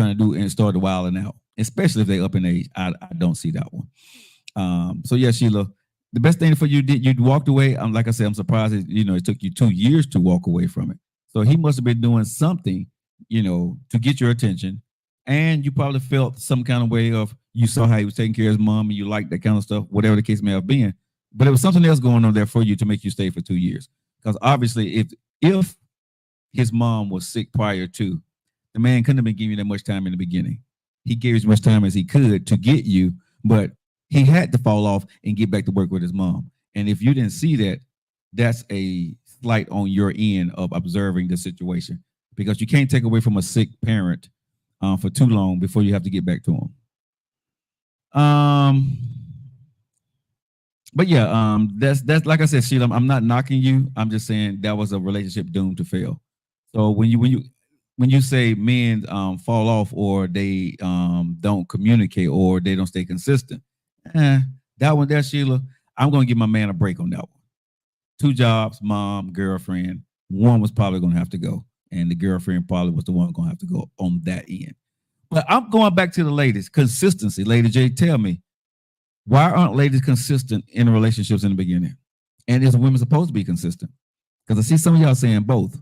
wilding out, especially if they up in age. I don't see that one. So yeah, Sheila. The best thing for you did, you walked away. Like I said, I'm surprised it took you 2 years to walk away from it. So he must have been doing something, to get your attention. And you probably felt some kind of way of, you saw how he was taking care of his mom and you liked that kind of stuff, whatever the case may have been. But there was something else going on there for you to make you stay for 2 years. Because obviously, if his mom was sick prior to, the man couldn't have been giving you that much time in the beginning. He gave as much time as he could to get you, but he had to fall off and get back to work with his mom. And if you didn't see that, that's a slight on your end of observing the situation, because you can't take away from a sick parent for too long before you have to get back to him. But yeah, that's like I said, Sheila. I'm not knocking you. I'm just saying that was a relationship doomed to fail. So when you say men fall off or they don't communicate or they don't stay consistent, eh, that one there, Sheila, I'm gonna give my man a break on that one. Two jobs, mom, girlfriend. One was probably gonna have to go, and the girlfriend probably was the one gonna have to go on that end. But I'm going back to the ladies. Consistency, Lady J. Tell me, why aren't ladies consistent in relationships in the beginning? And is women supposed to be consistent? Because I see some of y'all saying both.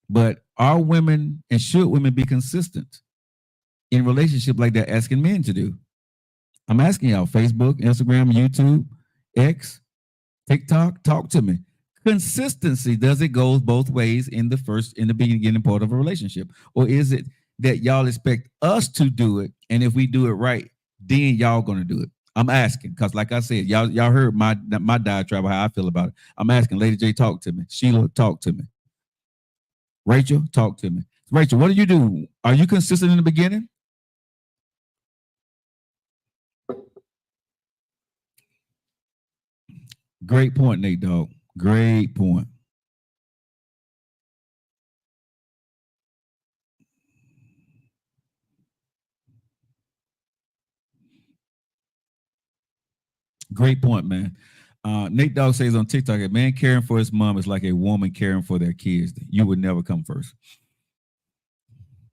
But are women and should women be consistent in relationship like they're asking men to do? I'm asking y'all, Facebook, Instagram, YouTube, X, TikTok, talk to me. Consistency, does it go both ways in the beginning part of a relationship? Or is it that y'all expect us to do it, and if we do it right, then y'all gonna do it? I'm asking, because like I said, y'all heard my diatribe, how I feel about it. I'm asking, Lady J, talk to me. Sheila, talk to me. Rachel, talk to me. Rachel, what do you do? Are you consistent in the beginning? Great point, Nate Dog. Great point. Great point, man. Nate Dogg says on TikTok, a man caring for his mom is like a woman caring for their kids. You would never come first.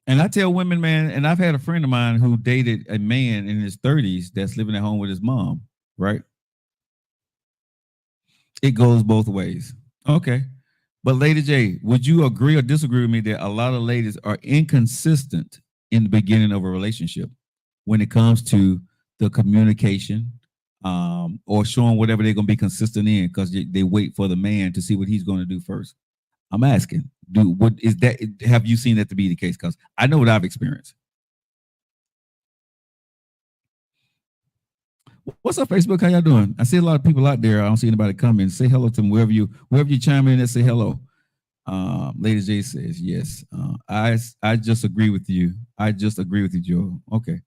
And I tell women, man, and I've had a friend of mine who dated a man in his 30s that's living at home with his mom, right? It goes both ways. Okay. But Lady J, would you agree or disagree with me that a lot of ladies are inconsistent in the beginning of a relationship when it comes to the communication, or showing whatever they're going to be consistent in, because they wait for the man to see what he's going to do first? I'm asking, what is that? Have you seen that to be the case? Because I know what I've experienced. What's up, Facebook? How y'all doing? I see a lot of people out there. I don't see anybody coming. Say hello to them wherever you chime in and say hello. Lady J says yes. I just agree with you. I just agree with you, Joe. Okay.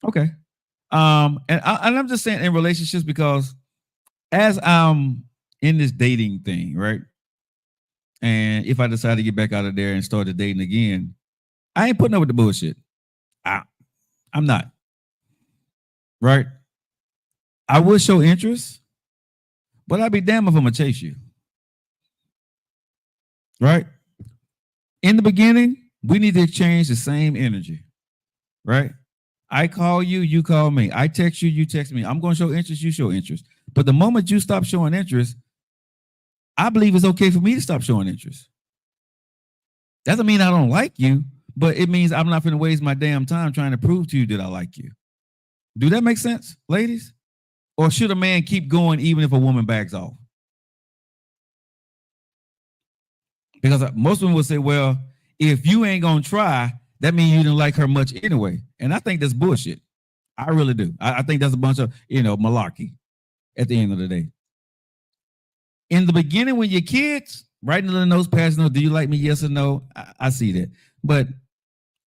Okay. And I'm just saying in relationships, because as I'm in this dating thing, right? And if I decide to get back out of there and start dating again, I ain't putting up with the bullshit. I'm not. Right? I will show interest, but I'd be damned if I'm gonna chase you. Right? In the beginning, we need to exchange the same energy. Right? I call you, you call me. I text you, you text me. I'm gonna show interest, you show interest. But the moment you stop showing interest, I believe it's okay for me to stop showing interest. Doesn't mean I don't like you, but it means I'm not going to waste my damn time trying to prove to you that I like you. Do that make sense, ladies? Or should a man keep going even if a woman backs off? Because most women will say, well, if you ain't going to try, that means you didn't like her much anyway. And I think that's bullshit. I really do. I think that's a bunch of, malarkey at the end of the day. In the beginning, when you're kids, writing the notes, passing notes, do you like me? Yes or no? I see that. But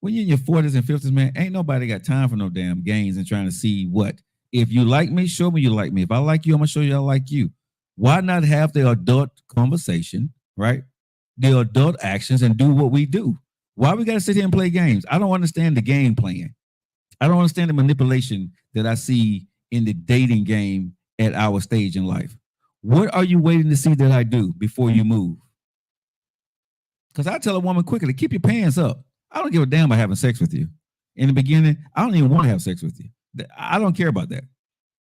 when you're in your 40s and 50s, man, ain't nobody got time for no damn games and trying to see what. If you like me, show me you like me. If I like you, I'm going to show you I like you. Why not have the adult conversation, right? The adult actions, and do what we do. Why we got to sit here and play games? I don't understand the game playing. I don't understand the manipulation that I see in the dating game at our stage in life. What are you waiting to see that I do before you move? Because I tell a woman quickly, keep your pants up. I don't give a damn about having sex with you. In the beginning, I don't even want to have sex with you. I don't care about that.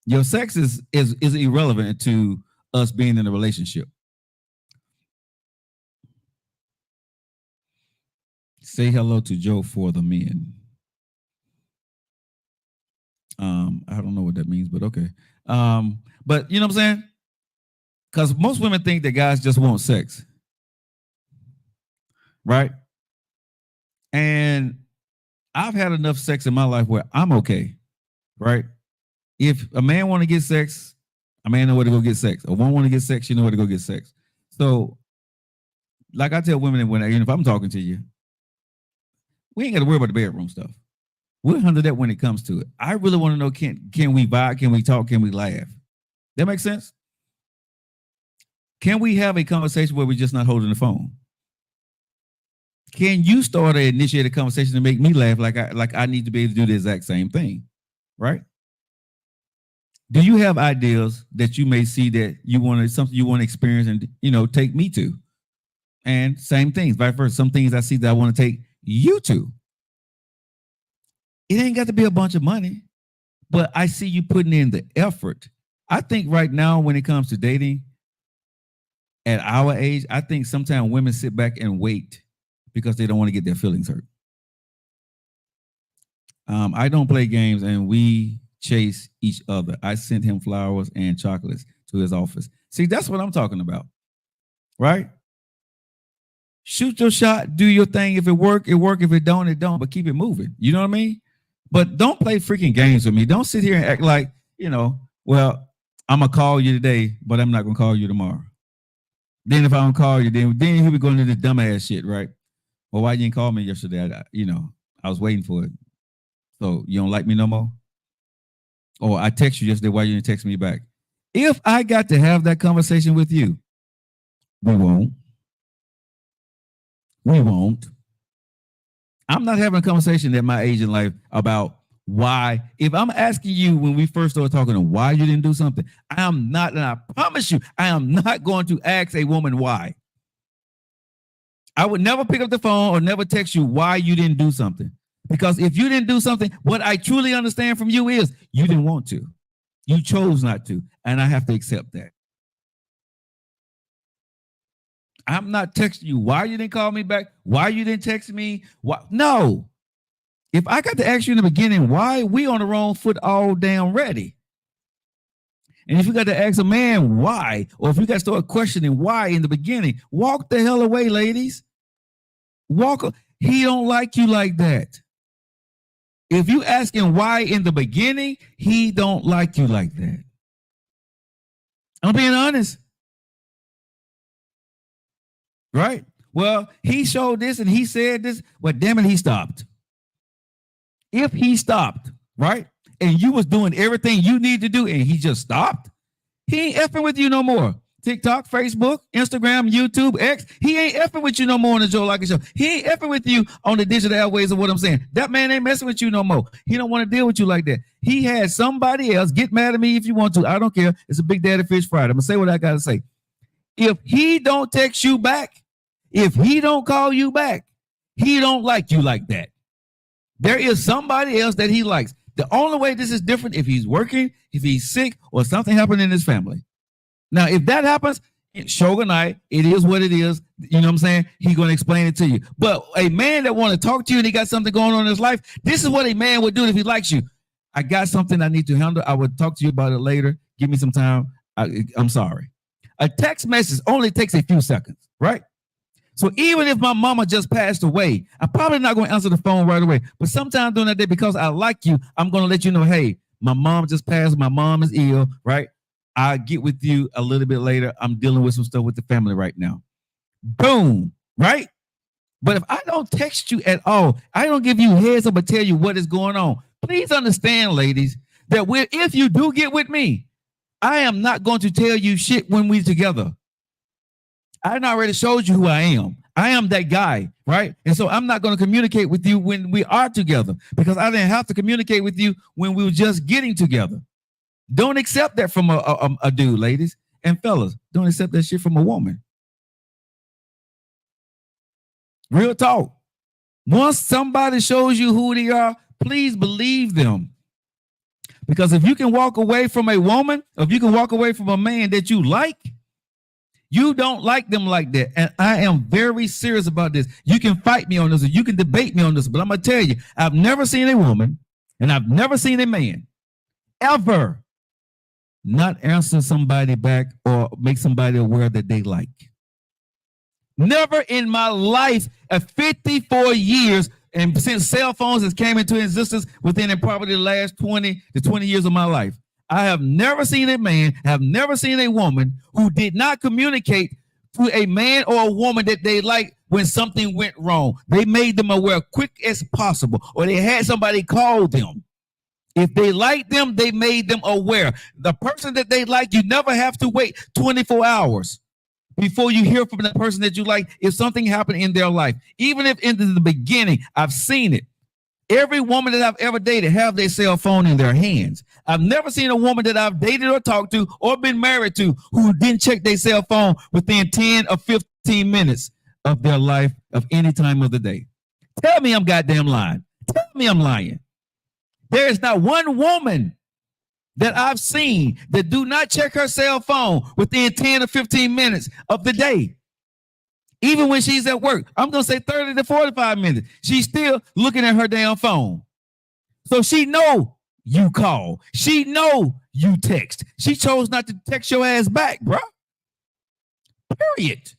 Your sex is irrelevant to us being in a relationship. Say hello to Joe for the men. I don't know what that means, but okay. But you know what I'm saying? Because most women think that guys just want sex. Right? And I've had enough sex in my life where I'm okay. Right? If a man want to get sex, a man know where to go get sex. A woman want to get sex, you know where to go get sex. So, like I tell women, if I'm talking to you, we ain't got to worry about the bedroom stuff. We'll handle that when it comes to it. I really want to know, can we vibe? Can we talk? Can we laugh? That makes sense? Can we have a conversation where we're just not holding the phone? Can you start to initiate a conversation to make me laugh like I need to be able to do the exact same thing, right? Do you have ideas that you may see that you want to, something you want to experience and, take me to? And same things, vice versa. Some things I see that I want to take you to. It ain't got to be a bunch of money, but I see you putting in the effort. I think right now when it comes to dating at our age, I think sometimes women sit back and wait because they don't want to get their feelings hurt. I don't play games, and we chase each other. I sent him flowers and chocolates to his office. See, that's what I'm talking about, right? Shoot your shot, do your thing. If it work, it work. If it don't, it don't. But keep it moving. You know what I mean? But don't play freaking games with me. Don't sit here and act like, well, I'm going to call you today, but I'm not going to call you tomorrow. Then if I don't call you, then here we go into this dumbass shit, right? Well, why you didn't call me yesterday? I was waiting for it. So you don't like me no more? Or I text you yesterday, why you didn't text me back? If I got to have that conversation with you, we won't. We won't. I'm not having a conversation at my age in life about why. If I'm asking you when we first started talking, why you didn't do something, I am not, and I promise you, I am not going to ask a woman why. I would never pick up the phone or never text you why you didn't do something. Because if you didn't do something, what I truly understand from you is you didn't want to. You chose not to. And I have to accept that. I'm not texting you why you didn't call me back, why you didn't text me. Why? No. If I got to ask you in the beginning, why, we on the wrong foot all damn ready. And if you got to ask a man why, or if you got to start questioning why in the beginning, walk the hell away, ladies. He don't like you like that. If you ask him why in the beginning, he don't like you like that. I'm being honest. Right? Well, he showed this and he said this, but damn it, he stopped. If he stopped, right, and you was doing everything you need to do and he just stopped, he ain't effing with you no more. TikTok, Facebook, Instagram, YouTube, X, he ain't effing with you no more on the Joe Lockett Show. He ain't effing with you on the digital airways of what I'm saying. That man ain't messing with you no more. He don't want to deal with you like that. He had somebody else. Get mad at me if you want to. I don't care. It's a Big Daddy Fish Friday. I'm going to say what I got to say. If he don't text you back, if he don't call you back, he don't like you like that. There is somebody else that he likes. The only way this is different if he's working, if he's sick, or something happened in his family. Now, if that happens, Shogun Knight, it is what it is. You know what I'm saying? He's going to explain it to you. But a man that want to talk to you and he got something going on in his life, this is what a man would do if he likes you. I got something I need to handle. I would talk to you about it later. Give me some time. I'm sorry. A text message only takes a few seconds, right? So even if my mama just passed away, I'm probably not going to answer the phone right away. But sometime during that day, because I like you, I'm going to let you know, hey, my mom just passed. My mom is ill, right? I'll get with you a little bit later. I'm dealing with some stuff with the family right now. Boom, right? But if I don't text you at all, I don't give you heads up and tell you what is going on. Please understand, ladies, that if you do get with me, I am not going to tell you shit when we're together. I already showed you who I am. I am that guy, right? And so I'm not going to communicate with you when we are together because I didn't have to communicate with you when we were just getting together. Don't accept that from a dude, ladies and fellas. Don't accept that shit from a woman. Real talk. Once somebody shows you who they are, please believe them. Because if you can walk away from a woman, if you can walk away from a man that you like, you don't like them like that. And I am very serious about this. You can fight me on this, or you can debate me on this, but I'm going to tell you, I've never seen a woman and I've never seen a man ever not answer somebody back or make somebody aware that they like. Never in my life at 54 years, and since cell phones has came into existence within probably the last 20 years of my life, I have never seen a man, have never seen a woman who did not communicate to a man or a woman that they like when something went wrong. They made them aware quick as possible, or they had somebody call them. If they like them, they made them aware. The person that they like, you never have to wait 24 hours before you hear from the person that you like if something happened in their life. Even if in the beginning, I've seen it. Every woman that I've ever dated have their cell phone in their hands. I've never seen a woman that I've dated or talked to or been married to who didn't check their cell phone within 10 or 15 minutes of their life of any time of the day. Tell me I'm goddamn lying. Tell me I'm lying. There is not one woman that I've seen that do not check her cell phone within 10 or 15 minutes of the day. Even when she's at work, I'm going to say 30 to 45 minutes. She's still looking at her damn phone. So she know you call. She know you text. She chose not to text your ass back, bro. Period.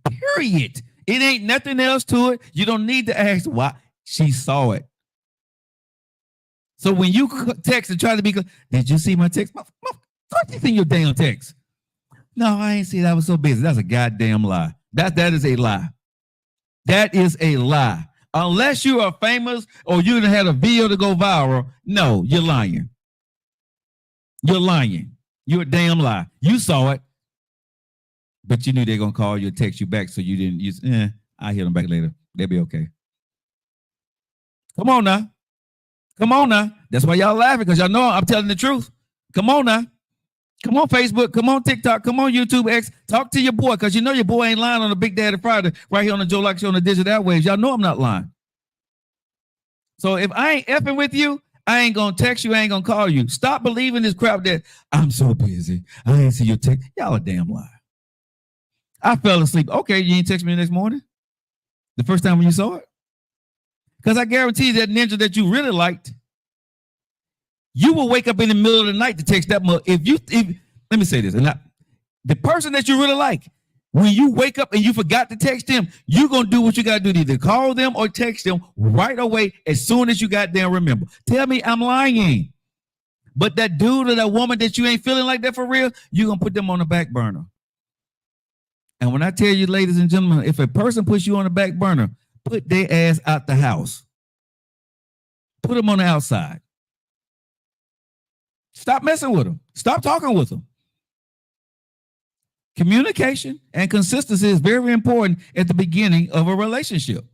Period. It ain't nothing else to it. You don't need to ask why. She saw it. So when you text and try to be, did you see my text? What do you think your damn text? No, I ain't see it. I was so busy. That's a goddamn lie. That is a lie. That is a lie. Unless you are famous or you had a video to go viral, no, you're lying. You're lying. You're a damn lie. You saw it, but you knew they're gonna call you or text you back, so you didn't use. I'll hit them back later. They'll be okay. Come on now. Come on now. That's why y'all laughing, because y'all know I'm telling the truth. Come on now. Come on, Facebook. Come on, TikTok. Come on, YouTube X. Talk to your boy, because you know your boy ain't lying on the Big Daddy Friday right here on the Joe Lock Show on the Digital Airwaves. Y'all know I'm not lying. So if I ain't effing with you, I ain't going to text you. I ain't going to call you. Stop believing this crap that I'm so busy. I ain't see your text. Y'all a damn lie. I fell asleep. Okay, you ain't text me the next morning? The first time when you saw it? Because I guarantee that ninja that you really liked, you will wake up in the middle of the night to text that mother. If let me say this, and the person that you really like, when you wake up and you forgot to text them, you're gonna do what you gotta do to either call them or text them right away as soon as you got there. Remember, tell me I'm lying. But that dude or that woman that you ain't feeling like that for real, you're gonna put them on the back burner. And when I tell you, ladies and gentlemen, if a person puts you on the back burner, put their ass out the house. Put them on the outside. Stop messing with them. Stop talking with them. Communication and consistency is very important at the beginning of a relationship.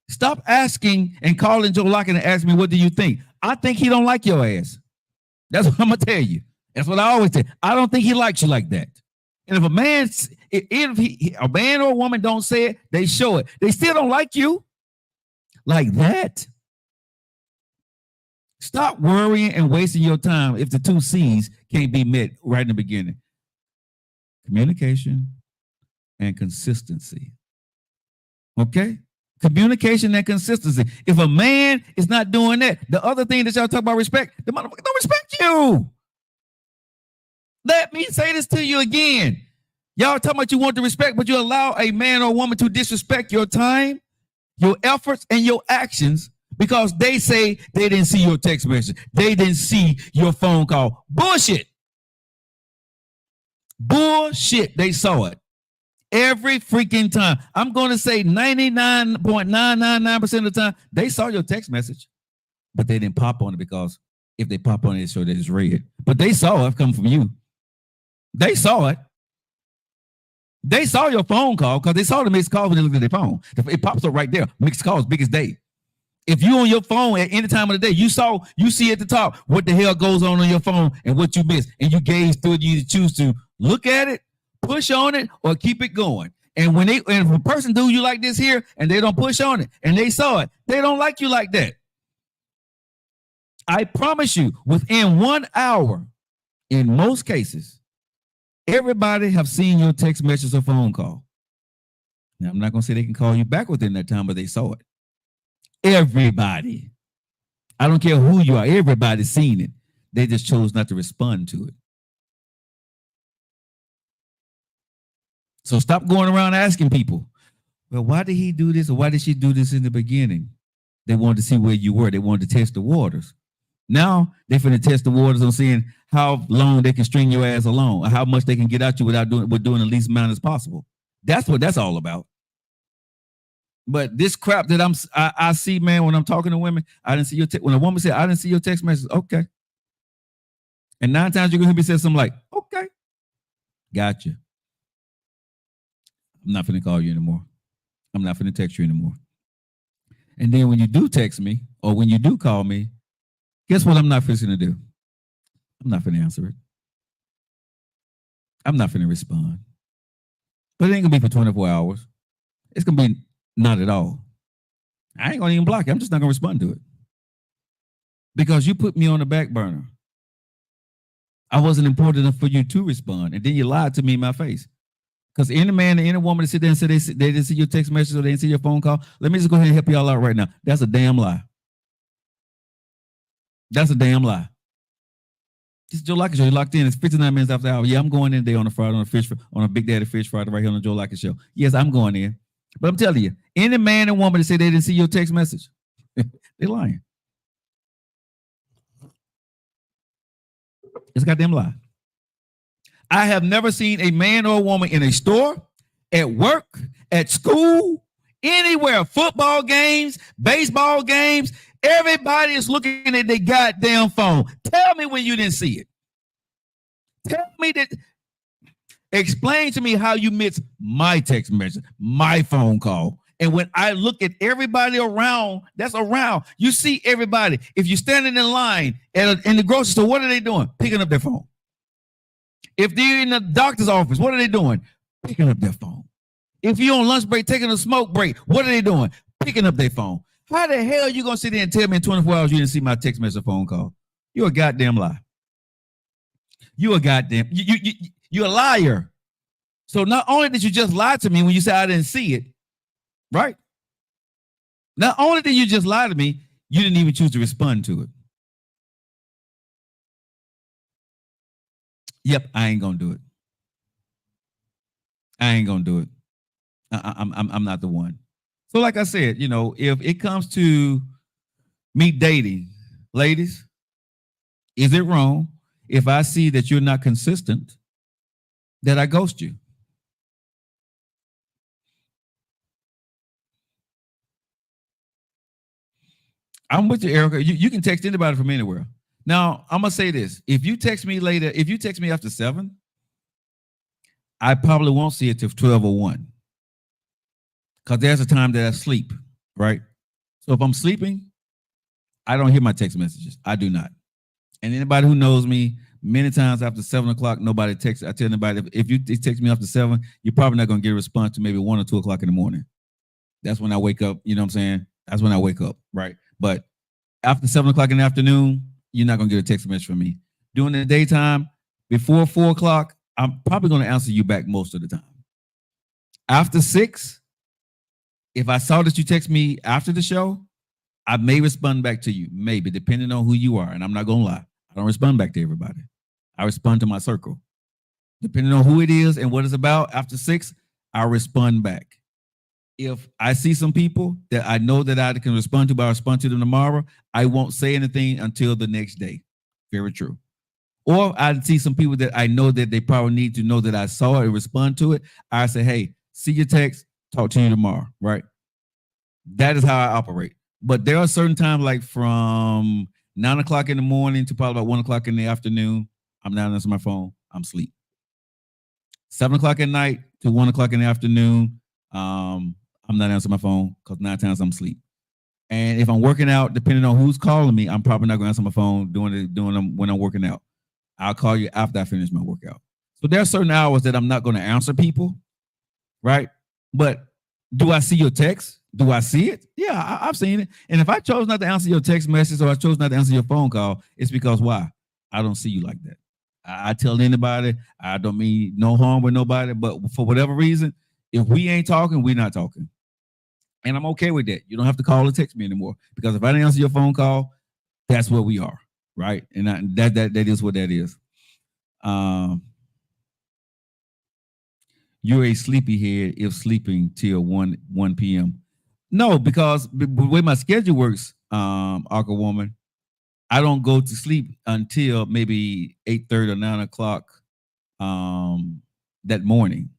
Stop asking and calling Joe Lockett and ask me, what do you think? I think he don't like your ass. That's what I'm going to tell you. That's what I always say. I don't think he likes you like that. And if a man or a woman don't say it, they show it. They still don't like you like that. Stop worrying and wasting your time if the two C's can't be met right in the beginning. Communication and consistency. Okay? Communication and consistency. If a man is not doing that, the other thing that y'all talk about respect, the motherfucker don't respect you. Let me say this to you again. Y'all talking about you want the respect, but you allow a man or woman to disrespect your time, your efforts, and your actions because they say they didn't see your text message. They didn't see your phone call. Bullshit. Bullshit. They saw it. Every freaking time. I'm going to say 99.999% of the time, they saw your text message, but they didn't pop on it because if they pop on it, it showed that it's read. But they saw it come from you. They saw it. They saw your phone call because they saw the missed call when they looked at their phone. It pops up right there. Missed calls, biggest day. If you on your phone at any time of the day, you see at the top what the hell goes on your phone and what you missed, and you gaze through it. You choose to look at it, push on it, or keep it going. And if a person do you like this here and they don't push on it and they saw it, they don't like you like that. I promise you, within 1 hour, in most cases, everybody have seen your text message or phone call. Now, I'm not going to say they can call you back within that time, but they saw it. Everybody. I don't care who you are. Everybody's seen it. They just chose not to respond to it. So stop going around asking people, well, why did he do this or why did she do this in the beginning? They wanted to see where you were. They wanted to test the waters. Now they're finna test the waters on seeing how long they can string your ass along, or how much they can get out you without doing the least amount as possible. That's what that's all about. But this crap that I see, man, when I'm talking to women, I didn't see your when a woman said, I didn't see your text message. Okay. And 9 times you're gonna hear me say something like, okay, gotcha. I'm not gonna call you anymore. I'm not gonna text you anymore. And then when you do text me or when you do call me, guess what I'm not fixing to do? I'm not gonna answer it. I'm not gonna respond. But it ain't gonna be for 24 hours. It's gonna be not at all. I ain't gonna even block it. I'm just not gonna respond to it. Because you put me on the back burner. I wasn't important enough for you to respond. And then you lied to me in my face. Because any man and any woman that sit there and say they didn't see your text message or they didn't see your phone call, let me just go ahead and help y'all out right now. That's a damn lie. That's a damn lie. This is Joe Lockett Show. You're locked in. It's 59 minutes after the hour. Yeah, I'm going in today on a Friday on a Big Daddy Fish Friday right here on the Joe Lockett Show. Yes, I'm going in. But I'm telling you, any man and woman that say they didn't see your text message, they're lying. It's a goddamn lie. I have never seen a man or a woman in a store, at work, at school, anywhere, football games, baseball games. Everybody is looking at their goddamn phone. Tell me when you didn't see it. Tell me that. Explain to me how you missed my text message, my phone call. And when I look at everybody around, that's around, you see everybody. If you're standing in line in the grocery store, what are they doing? Picking up their phone. If they're in the doctor's office, what are they doing? Picking up their phone. If you're on lunch break, taking a smoke break, what are they doing? Picking up their phone. How the hell are you going to sit there and tell me in 24 hours you didn't see my text message or phone call? You're a goddamn lie. You're a liar. So not only did you just lie to me when you said I didn't see it, right? Not only did you just lie to me, you didn't even choose to respond to it. Yep, I ain't gonna do it. I ain't gonna do it. I'm not the one. So, like I said, you know, if it comes to me dating, ladies, is it wrong if I see that you're not consistent that I ghost you? I'm with you, Erica. You can text anybody from anywhere. Now, I'm gonna say this: if you text me later, if you text me after 7, I probably won't see it till 12 or 1. Because there's a time that I sleep, right? So if I'm sleeping, I don't hear my text messages. I do not. And anybody who knows me, many times after 7 o'clock, nobody texts. I tell anybody, if you text me after 7, you're probably not gonna get a response to maybe 1 or 2 o'clock in the morning. That's when I wake up, you know what I'm saying? That's when I wake up, right? But after 7 o'clock in the afternoon, you're not gonna get a text message from me. During the daytime, before 4 o'clock, I'm probably gonna answer you back most of the time. After 6, if I saw that you text me after the show, I may respond back to you, maybe, depending on who you are. And I'm not gonna lie, I don't respond back to everybody. I respond to my circle. Depending on who it is and what it's about, after 6, I'll respond back. If I see some people that I know that I can respond to, but I'll respond to them tomorrow, I won't say anything until the next day. Very true. Or I see some people that I know that they probably need to know that I saw it and respond to it. I say, hey, see your text, talk to you tomorrow, right? That is how I operate. But there are certain times, like from 9 o'clock in the morning to probably about 1 o'clock in the afternoon, I'm not answering my phone, I'm asleep. 7 o'clock at night to 1 o'clock in the afternoon, I'm not answering my phone because 9 times I'm asleep. And if I'm working out, depending on who's calling me, I'm probably not going to answer my phone doing them when I'm working out. I'll call you after I finish my workout. So there are certain hours that I'm not going to answer people, right? But do I see your text? Do I see it? Yeah, I've seen it. And if I chose not to answer your text message or I chose not to answer your phone call, it's because why? I don't see you like that. I tell anybody, I don't mean no harm with nobody, but for whatever reason, if we ain't talking, we're not talking. And I'm okay with that. You don't have to call or text me anymore because if I didn't answer your phone call, that's where we are, right? And that is what that is. You're a sleepyhead if sleeping till 1 p.m. No, because the way my schedule works, Arca Woman, I don't go to sleep until maybe 8:30 or 9 o'clock that morning.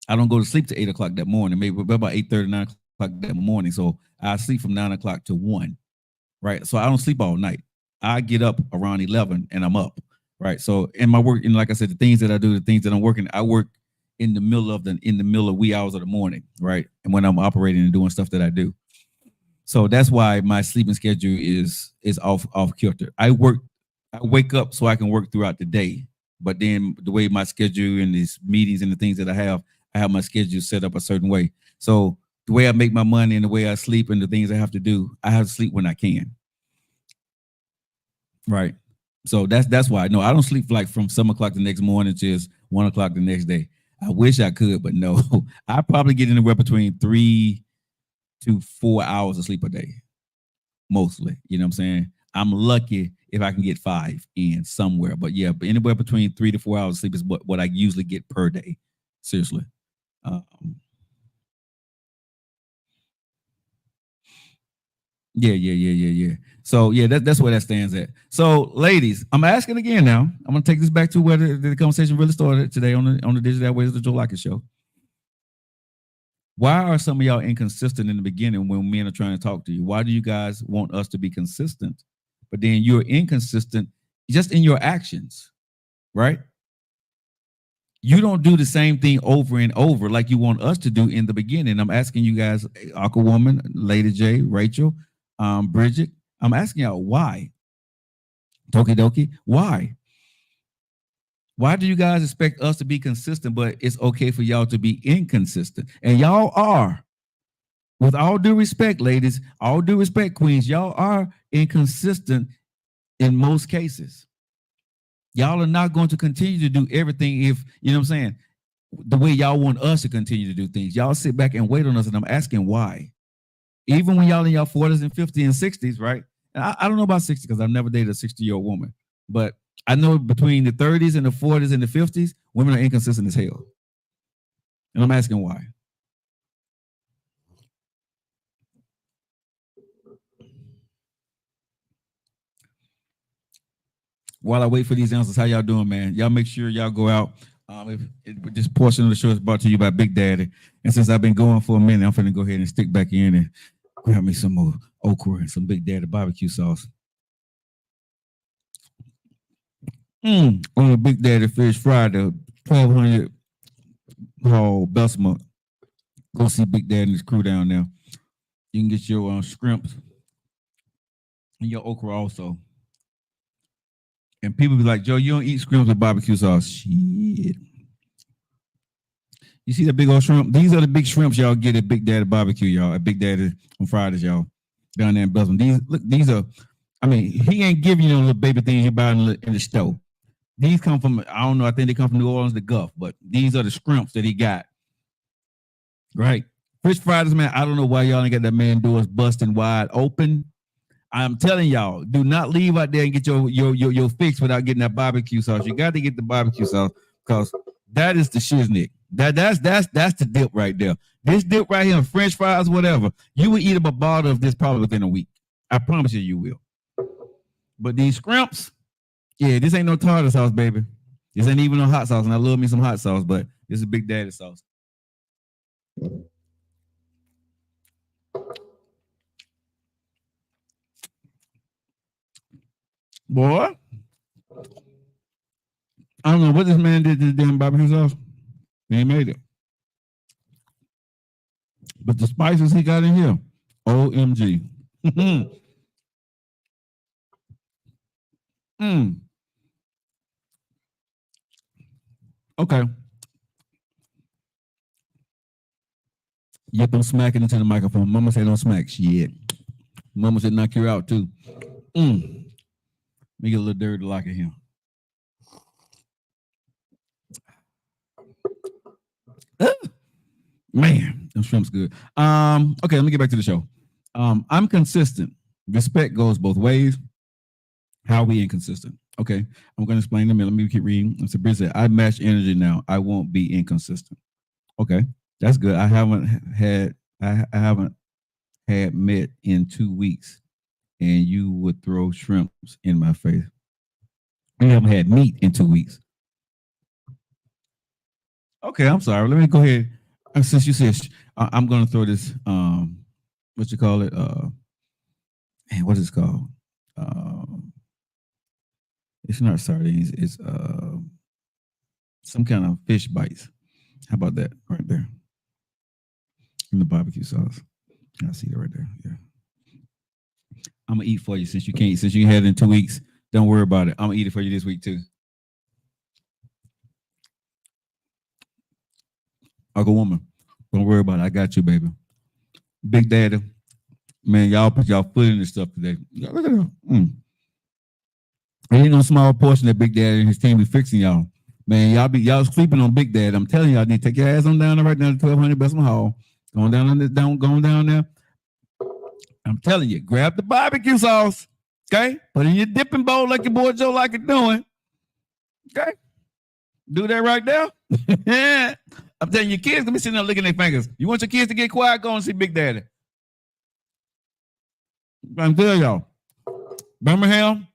I don't go to sleep till 8 o'clock that morning, maybe about 8:30, 9 o'clock o'clock that morning. So I sleep from 9 o'clock to 1, right? So I don't sleep all night. I get up around 11 and I'm up, right? So in my work, and like I said, the things that I do, the things that I'm working, I work in the middle of wee hours of the morning, right? And when I'm operating and doing stuff that I do. So that's why my sleeping schedule is off kilter. I wake up so I can work throughout the day. But then the way my schedule and these meetings and the things that I have my schedule set up a certain way. So the way I make my money and the way I sleep and the things I have to do, I have to sleep when I can. Right. So that's why. No, I don't sleep like from 7 o'clock the next morning to 1 o'clock the next day. I wish I could, but no. I probably get anywhere between 3 to 4 hours of sleep a day. Mostly. You know what I'm saying? I'm lucky if I can get 5 in somewhere. But yeah, anywhere between 3 to 4 hours of sleep is what I usually get per day. Seriously. Yeah. So yeah, that's where that stands at. So, ladies, I'm asking again now. I'm gonna take this back to where the conversation really started today on the Digital Ways of the Joe Lockett Show. Why are some of y'all inconsistent in the beginning when men are trying to talk to you? Why do you guys want us to be consistent, but then you're inconsistent just in your actions, right? You don't do the same thing over and over like you want us to do in the beginning. I'm asking you guys, Aqua Woman, Lady J, Rachel, Bridget, I'm asking y'all why? Tokidoki, why? Why do you guys expect us to be consistent, but it's okay for y'all to be inconsistent? And y'all are. With all due respect, ladies, all due respect, queens, y'all are inconsistent in most cases. Y'all are not going to continue to do everything if, you know what I'm saying, the way y'all want us to continue to do things. Y'all sit back and wait on us, and I'm asking why. Even when y'all in your 40s and 50s and 60s, right? And I don't know about 60 because I've never dated a 60-year-old woman, but I know between the 30s and the 40s and the 50s, women are inconsistent as hell. And I'm asking why. While I wait for these answers, how y'all doing, man? Y'all make sure y'all go out. This portion of the show is brought to you by Big Daddy. And since I've been going for a minute, I'm going to go ahead and stick back in and grab me some more okra and some Big Daddy barbecue sauce. On a Big Daddy Fish Friday, 1200 Hall, Bessemer. Go see Big Daddy and his crew down there. You can get your shrimps and your okra also. And people be like, Joe, you don't eat shrimps with barbecue sauce. Shit. You see the big old shrimp? These are the big shrimps y'all get at Big Daddy Barbecue, y'all. At Big Daddy on Fridays, y'all. Down there in Bessemer. These are, I mean, he ain't giving you no little baby things you buy in the store. These come from, I don't know, I think they come from New Orleans, the Gulf, but these are the shrimps that he got. Right? Fish Fridays, man, I don't know why y'all ain't got that man doors busting wide open. I'm telling y'all, do not leave out there and get your fix without getting that barbecue sauce. You got to get the barbecue sauce because that is the shiznick. That's the dip right there. This dip right here, French fries, whatever. You will eat up a bottle of this probably within a week. I promise you will. But these shrimps, yeah, this ain't no tartar sauce, baby. This ain't even no hot sauce, and I love me some hot sauce, but this is Big Daddy sauce. Boy, I don't know what this man did to the damn barbecue sauce. He made it. But the spices he got in here, OMG. Okay. Yep, I'm smacking into the microphone. Mama said don't smack. Shit. Mama said knock you out too. Let me get a little dirty lock in here. Man, them shrimp's good. Okay, let me get back to the show. I'm consistent. Respect goes both ways. How are we inconsistent? Okay, I'm going to explain in a minute. Let me keep reading. So Bridget said, I match energy now. I won't be inconsistent. Okay, that's good. I haven't had met in 2 weeks, and you would throw shrimps in my face. We haven't had meat in 2 weeks. Okay, I'm sorry. Let me go ahead. Since you said, I'm gonna throw this what you call it? Man, what is it called? Um, it's not sardines. It's some kind of fish bites. How about that right there in the barbecue sauce? I see it right there. Yeah, I'm gonna eat for you since you can't. Since you had it in 2 weeks, don't worry about it. I'm gonna eat it for you this week too. Like a woman, don't worry about it. I got you, baby. Big Daddy, man, y'all put y'all foot in this stuff today. Look at that. Ain't no small portion that Big Daddy and his team be fixing y'all. Man, y'all sleeping on Big Daddy. I'm telling y'all, need to take your ass on down there right now to 1200 Bessemer Hall. Going down there. I'm telling you, grab the barbecue sauce. Okay? Put it in your dipping bowl like your boy Joe like it doing. Okay? Do that right there. I'm telling you, kids gonna be sitting there licking their fingers. You want your kids to get quiet? Go and see Big Daddy. I'm telling y'all. Birmingham,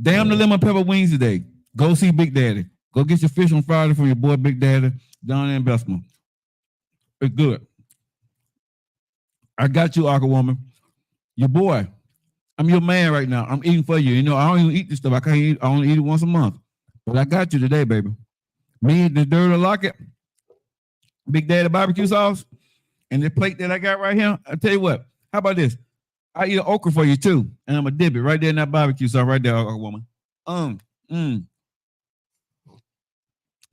damn the lemon pepper wings today. Go see Big Daddy. Go get your fish on Friday from your boy Big Daddy down there in Bessemer. It's good. I got you, Aqua Woman. Your boy. I'm your man right now. I'm eating for you. You know, I don't even eat this stuff. I can't eat. I only eat it once a month. But I got you today, baby. Me and the Dirty Locket, Big Daddy barbecue sauce, and the plate that I got right here. I tell you what. How about this? I eat an okra for you too, and I'm gonna dip it right there in that barbecue sauce right there, Aqua Woman.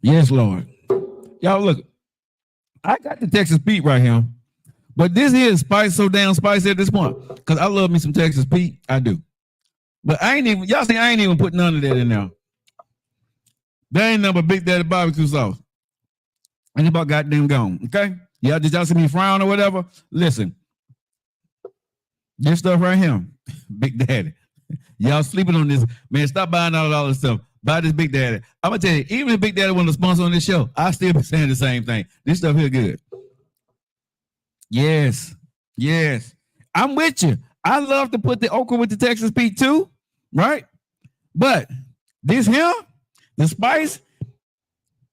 Yes, Lord. Y'all look. I got the Texas Pete right here. But this here is spicy, so damn spicy at this point. Because I love me some Texas Pete. I do. But I ain't even put none of that in there. That ain't nothing but Big Daddy barbecue sauce. And about goddamn gone. Okay? Did y'all see me frown or whatever? Listen. This stuff right here. Big Daddy. Y'all sleeping on this. Man, stop buying all this stuff. Buy this Big Daddy. I'm going to tell you, even if Big Daddy wasn't a sponsor on this show, I still be saying the same thing. This stuff here good. Yes. I'm with you. I love to put the okra with the Texas Pete too, right? But this here, the spice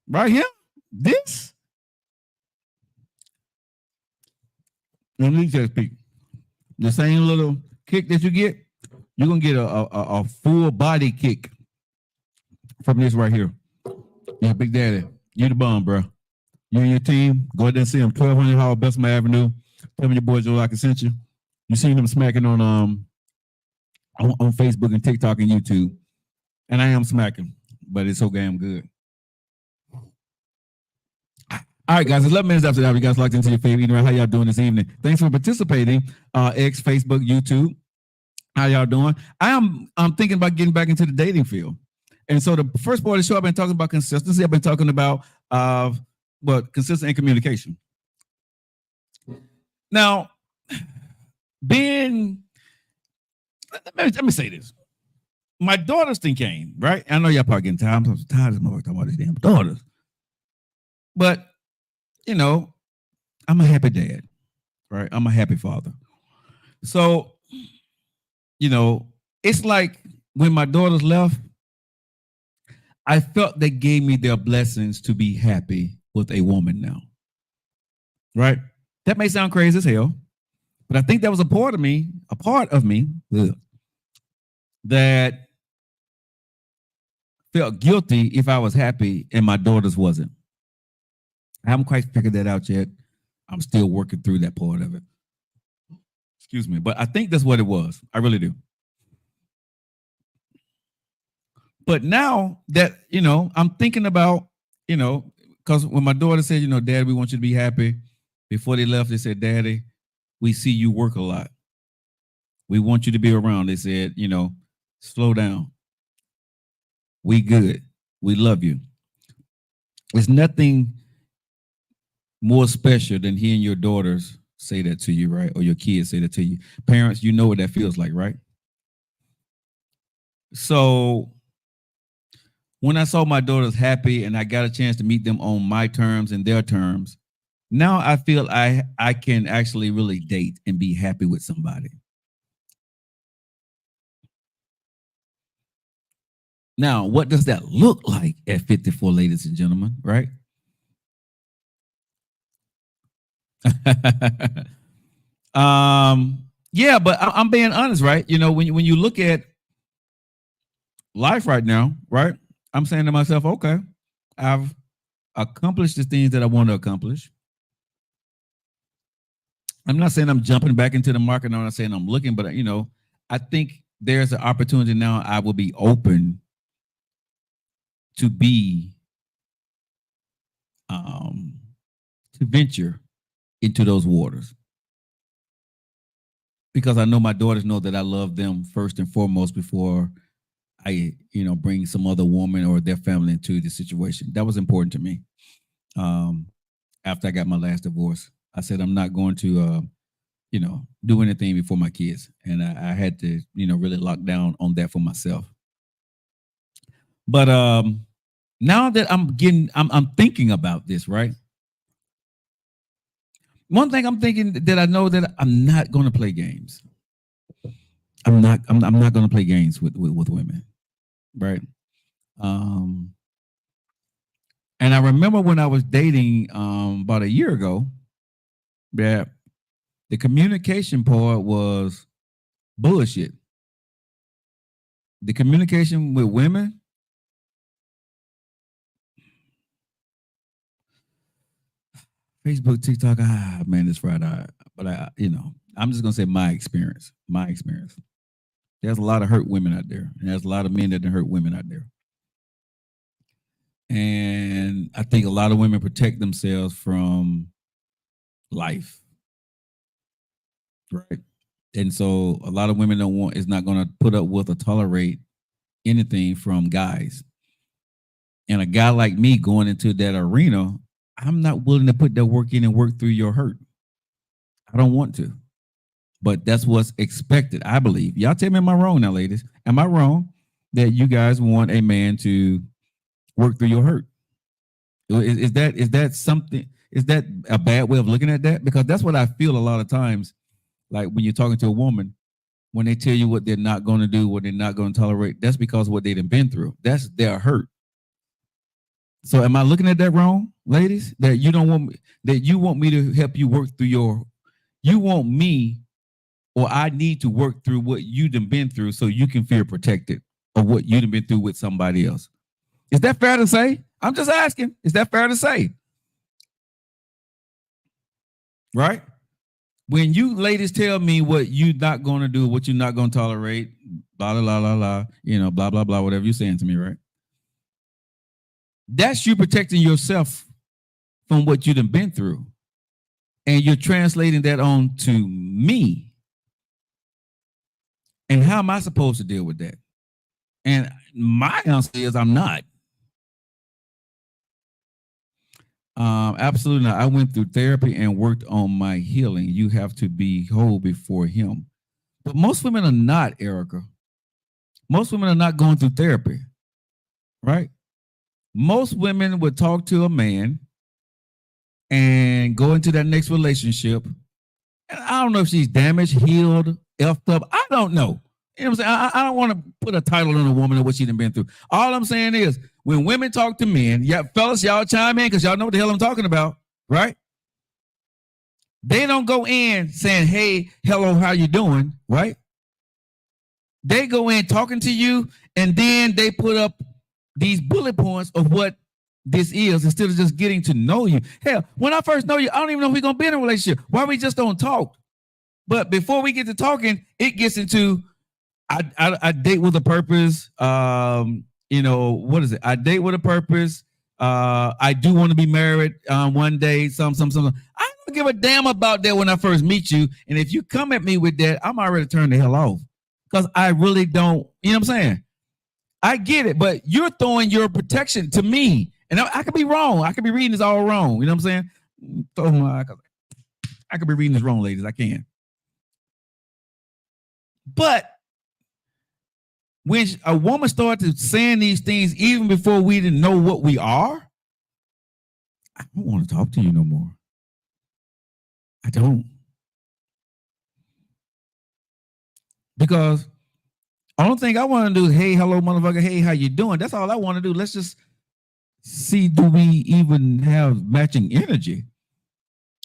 right here, this, and the Texas Pete, the same little kick that you get, you're gonna get a full body kick from this right here. Yeah, Big Daddy, you the bomb, bro. You and your team, go ahead and see them, 1200 Hall, Bessemer Avenue. Tell me your boy Joe like I sent you. You seen them smacking on Facebook and TikTok and YouTube. And I am smacking, but it's so damn good. All right, guys, 11 minutes after that, we guys locked into your favorite eating. How y'all doing this evening? Thanks for participating. X, Facebook, YouTube. How y'all doing? I'm thinking about getting back into the dating field. And so the first part of the show, I've been talking about consistency. I've been talking about consistent in communication. Now, let me say this. My daughters thing came, right? I know y'all probably getting tired. I'm so tired of talking about these damn daughters. But, you know, I'm a happy dad, right? I'm a happy father. So, you know, it's like when my daughters left, I felt they gave me their blessings to be happy with a woman now, right? That may sound crazy as hell, but I think that was a part of me that felt guilty if I was happy and my daughters wasn't. I haven't quite figured that out yet. I'm still working through that part of it. Excuse me, but I think that's what it was. I really do. But now that, you know, I'm thinking about, you know, because when my daughter said, you know, Dad, we want you to be happy. Before they left, they said, Daddy, we see you work a lot. We want you to be around. They said, you know, slow down. We good. We love you. There's nothing more special than hearing your daughters say that to you, right? Or your kids say that to you. Parents, you know what that feels like, right? So when I saw my daughters happy and I got a chance to meet them on my terms and their terms, now I feel I can actually really date and be happy with somebody. Now, what does that look like at 54, ladies and gentlemen, right? Yeah, but I'm being honest, right? You know, when you look at life right now, right? I'm saying to myself, okay, I've accomplished the things that I want to accomplish. I'm not saying I'm jumping back into the market. I'm not saying I'm looking, but you know, I think there's an opportunity now. I will be open to be um to venture into those waters because I know my daughters know that I love them first and foremost before I, you know, bring some other woman or their family into the situation. That was important to me. Um, After I got my last divorce, I said I'm not going to, you know, do anything before my kids, and I had to, you know, really lock down on that for myself. But now that I'm thinking about this, right? One thing I'm thinking that I know that I'm not going to play games. I'm not going to play games with women, right? Um, and I remember when I was dating about a year ago that the communication part was bullshit. The communication with women, Facebook, TikTok, man, it's Friday. But you know, I'm just gonna say my experience. My experience. There's a lot of hurt women out there, and there's a lot of men that hurt women out there. And I think a lot of women protect themselves from life, right? And so a lot of women don't want is not going to put up with or tolerate anything from guys. And a guy like me going into that arena, I'm not willing to put that work in and work through your hurt. I don't want to. But that's what's expected, I believe. Y'all tell me, am I wrong now, ladies? Am I wrong that you guys want a man to work through your hurt? Is that something? Is that a bad way of looking at that? Because that's what I feel a lot of times. Like when you're talking to a woman, when they tell you what they're not going to do, what they're not going to tolerate, that's because of what they've been through. That's their hurt. So am I looking at that wrong, ladies? That you don't want me, that you want me to help you work through you want me, or I need to work through what you've been through so you can feel protected of what you've been through with somebody else. Is that fair to say? I'm just asking. Is that fair to say? Right? When you ladies tell me what you're not going to do, what you're not going to tolerate, blah, blah, blah, blah, blah, you know, blah, blah, blah, whatever you're saying to me, right? That's you protecting yourself from what you've been through. And you're translating that on to me. And how am I supposed to deal with that? And my answer is I'm not. Absolutely not. I went through therapy and worked on my healing. You have to be whole before him. But most women are not, Erica. Most women are not going through therapy, right? Most women would talk to a man and go into that next relationship. And I don't know if she's damaged, healed, effed up. I don't know. You know what I'm saying? I don't want to put a title on a woman or what she's been through. All I'm saying is when women talk to men, yeah, fellas, y'all chime in because y'all know what the hell I'm talking about, right? They don't go in saying, hey, hello, how you doing, right? They go in talking to you, and then they put up these bullet points of what this is instead of just getting to know you. Hell, when I first know you, I don't even know if we're going to be in a relationship. Why we just don't talk? But before we get to talking, it gets into I date with a purpose. You know, what is it? I date with a purpose. I do want to be married one day. Some. I don't give a damn about that when I first meet you. And if you come at me with that, I'm already turned the hell off because I really don't. You know what I'm saying? I get it, but you're throwing your protection to me, and I could be wrong. I could be reading this all wrong. You know what I'm saying? I could be reading this wrong, ladies. I can. But when a woman started saying these things, even before we didn't know what we are, I don't want to talk to you no more. I don't. Because the only thing I want to do is, hey, hello, motherfucker. Hey, how you doing? That's all I want to do. Let's just see, do we even have matching energy?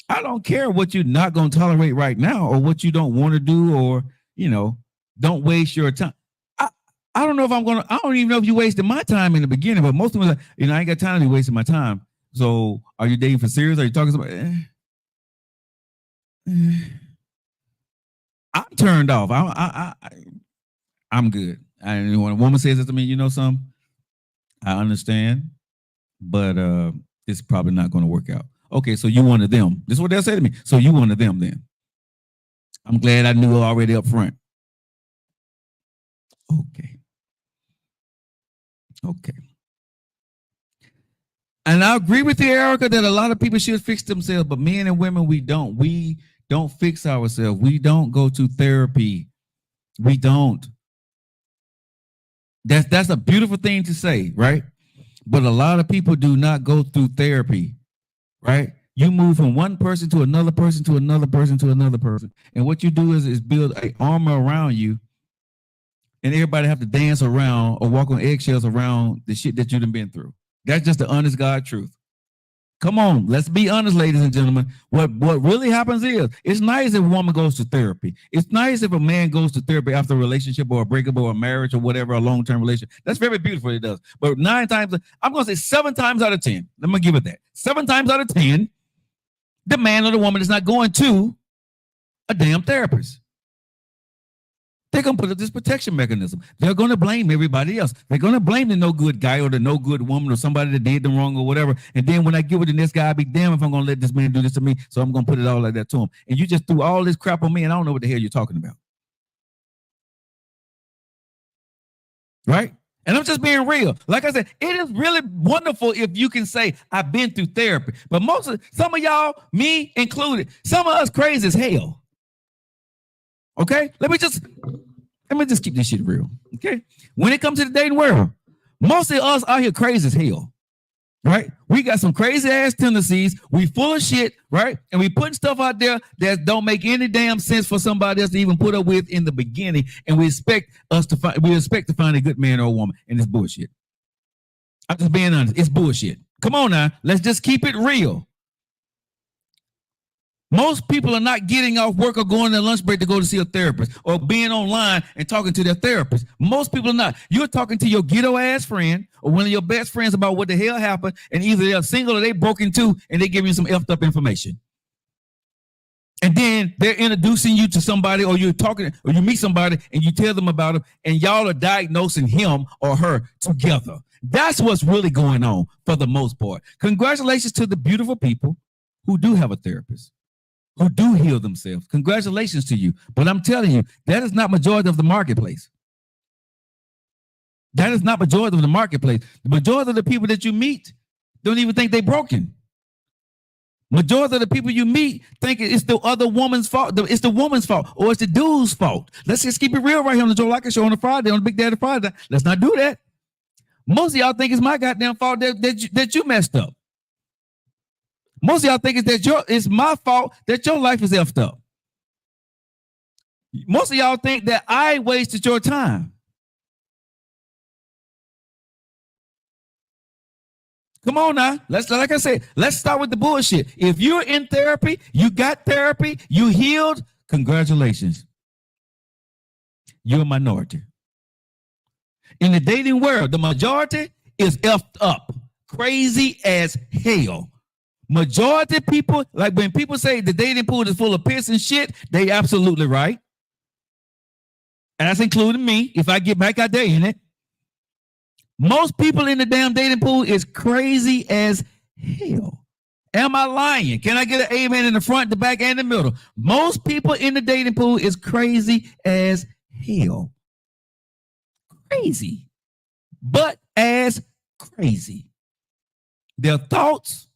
I don't care what you're not going to tolerate right now or what you don't want to do or, don't waste your time. I, I don't know if I don't even know if you wasted my time in the beginning, but most of them, I ain't got time to be wasting my time. So are you dating for serious? Are you talking about? I'm turned off. I'm good. And when a woman says it to me, something, I understand, but it's probably not going to work out. Okay, so you one of them. This is what they'll say to me. So you one of them then. I'm glad I knew already up front. Okay. And I agree with you, Erica, that a lot of people should fix themselves, but men and women, we don't. We don't fix ourselves. We don't go to therapy. We don't. That's a beautiful thing to say, right? But a lot of people do not go through therapy, right? You move from one person to another person to another person to another person. And what you do is build an armor around you, and everybody have to dance around or walk on eggshells around the shit that you've been through. That's just the honest God truth. Come on, let's be honest, ladies and gentlemen. What really happens is, it's nice if a woman goes to therapy. It's nice if a man goes to therapy after a relationship or a breakup or a marriage or whatever, a long-term relationship. That's very beautiful, it does. But 9 times, I'm going to say 7 times out of 10, let me give it that. 7 times out of 10, the man or the woman is not going to a damn therapist. They're going to put up this protection mechanism. They're going to blame everybody else. They're going to blame the no good guy or the no good woman or somebody that did them wrong or whatever. And then when I get with the next guy, I'll be damned if I'm going to let this man do this to me. So I'm going to put it all like that to him. And you just threw all this crap on me, and I don't know what the hell you're talking about. Right? And I'm just being real. Like I said, it is really wonderful if you can say, I've been through therapy. But some of y'all, me included, some of us crazy as hell. Okay? Let me just keep this shit real. Okay? When it comes to the dating world, most of us out here crazy as hell. Right? We got some crazy ass tendencies. We full of shit, right? And we putting stuff out there that don't make any damn sense for somebody else to even put up with in the beginning. And we expect to find a good man or a woman. And it's bullshit. I'm just being honest. It's bullshit. Come on now. Let's just keep it real. Most people are not getting off work or going to lunch break to go to see a therapist or being online and talking to their therapist. Most people are not. You're talking to your ghetto ass friend or one of your best friends about what the hell happened, and either they're single or they broken too, and they give you some effed up information. And then they're introducing you to somebody, or you're talking, or you meet somebody and you tell them about him, and y'all are diagnosing him or her together. That's what's really going on for the most part. Congratulations to the beautiful people who do have a therapist, who do heal themselves. Congratulations to you. But I'm telling you, that is not majority of the marketplace. That is not majority of the marketplace. The majority of the people that you meet don't even think they're broken. Majority of the people you meet think it's the other woman's fault. It's the woman's fault, or it's the dude's fault. Let's just keep it real right here on the Joe Lockett Show on a Friday, on the Big Daddy Friday. Let's not do that. Most of y'all think it's my goddamn fault that you messed up. Most of y'all think it's my fault that your life is effed up. Most of y'all think that I wasted your time. Come on now. Like I said, let's start with the bullshit. If you're in therapy, you got therapy, you healed, congratulations. You're a minority. In the dating world, the majority is effed up, crazy as hell. Majority of people, like when people say the dating pool is full of piss and shit, they absolutely right. And that's including me, if I get back out there in it. Most people in the damn dating pool is crazy as hell. Am I lying? Can I get an amen in the front, the back, and the middle? Most people in the dating pool is crazy as hell. Crazy. But as crazy. Their thoughts,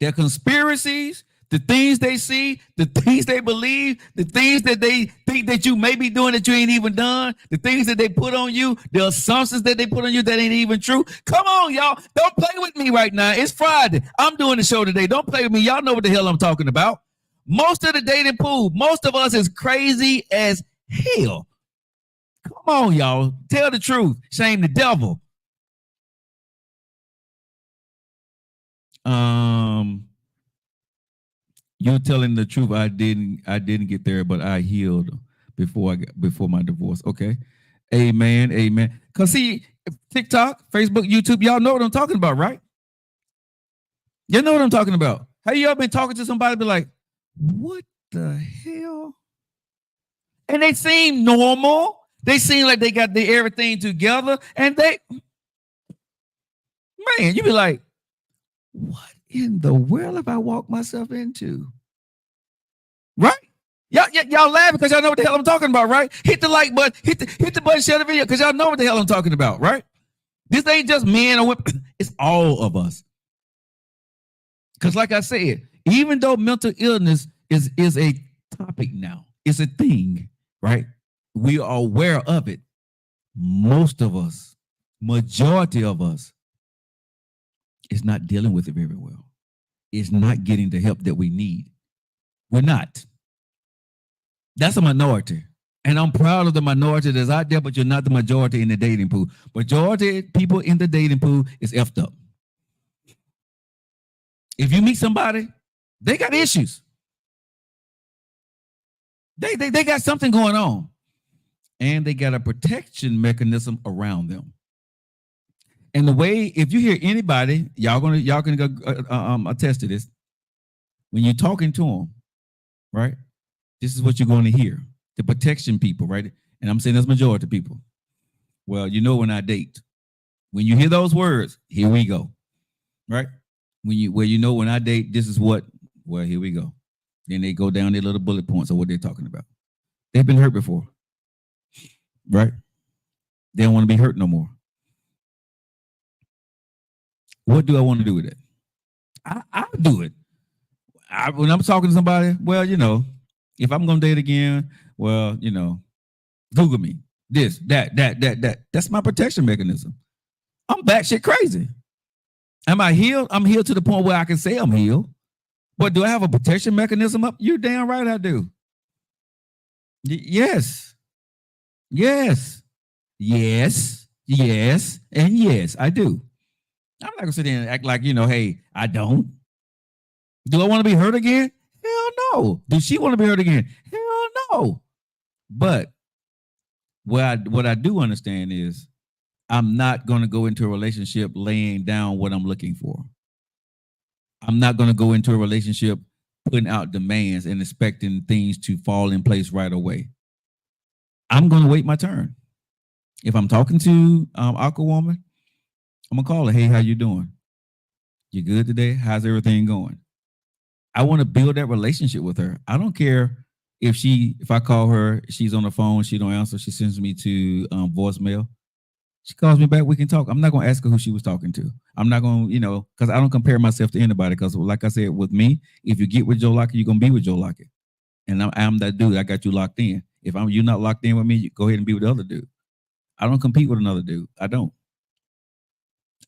their conspiracies, the things they see, the things they believe, the things that they think that you may be doing that you ain't even done, the things that they put on you, the assumptions that they put on you that ain't even true. Come on, y'all. Don't play with me right now. It's Friday. I'm doing the show today. Don't play with me. Y'all know what the hell I'm talking about. Most of the dating pool, most of us is crazy as hell. Come on, y'all. Tell the truth. Shame the devil. You're telling the truth. I didn't get there, but I healed before my divorce. Okay. Amen. Amen. Cause see, TikTok, Facebook, YouTube, y'all know what I'm talking about, right? You know what I'm talking about. Have you ever been talking to somebody be like, what the hell? And they seem normal. They seem like they got everything together. And man, you be like, what in the world have I walked myself into? Right? Y'all laughing because y'all know what the hell I'm talking about, right? Hit the like button, hit the button, share the video because y'all know what the hell I'm talking about, right? This ain't just men or women, it's all of us. Because like I said, even though mental illness is a topic now, it's a thing, right? We are aware of it. Most of us, majority of us, is not dealing with it very well. It's not getting the help that we need. We're not. That's a minority. And I'm proud of the minority that's out there, but you're not the majority in the dating pool. Majority of people in the dating pool is effed up. If you meet somebody, they got issues. They got something going on. And they got a protection mechanism around them. And the way, if you hear anybody, y'all gonna go attest to this. When you're talking to them, right? This is what you're going to hear. The protection people, right? And I'm saying that's majority of people. Well, you know when I date. When you hear those words, here we go. Right? When I date, this is what, well, here we go. Then they go down their little bullet points of what they're talking about. They've been hurt before. Right? They don't want to be hurt no more. What do I want to do with it? I do it. When I'm talking to somebody, well, if I'm going to date again, well, Google me. This, that. That's my protection mechanism. I'm batshit crazy. Am I healed? I'm healed to the point where I can say I'm healed. But do I have a protection mechanism up? You're damn right I do. Yes. Yes. Yes. Yes. And yes, I do. I'm not going to sit there and act like, hey, I don't. Do I want to be hurt again? Hell no. Does she want to be hurt again? Hell no. But what I do understand is I'm not going to go into a relationship laying down what I'm looking for. I'm not going to go into a relationship putting out demands and expecting things to fall in place right away. I'm going to wait my turn. If I'm talking to Aquawoman, I'm going to call her. Hey, how you doing? You good today? How's everything going? I want to build that relationship with her. I don't care if I call her, she's on the phone, she don't answer, she sends me to voicemail. She calls me back, we can talk. I'm not going to ask her who she was talking to. I'm not going to, because I don't compare myself to anybody. Because like I said, with me, if you get with Joe Lockett, you're going to be with Joe Lockett. And I'm that dude. I got you locked in. If you're not locked in with me, you go ahead and be with the other dude. I don't compete with another dude. I don't.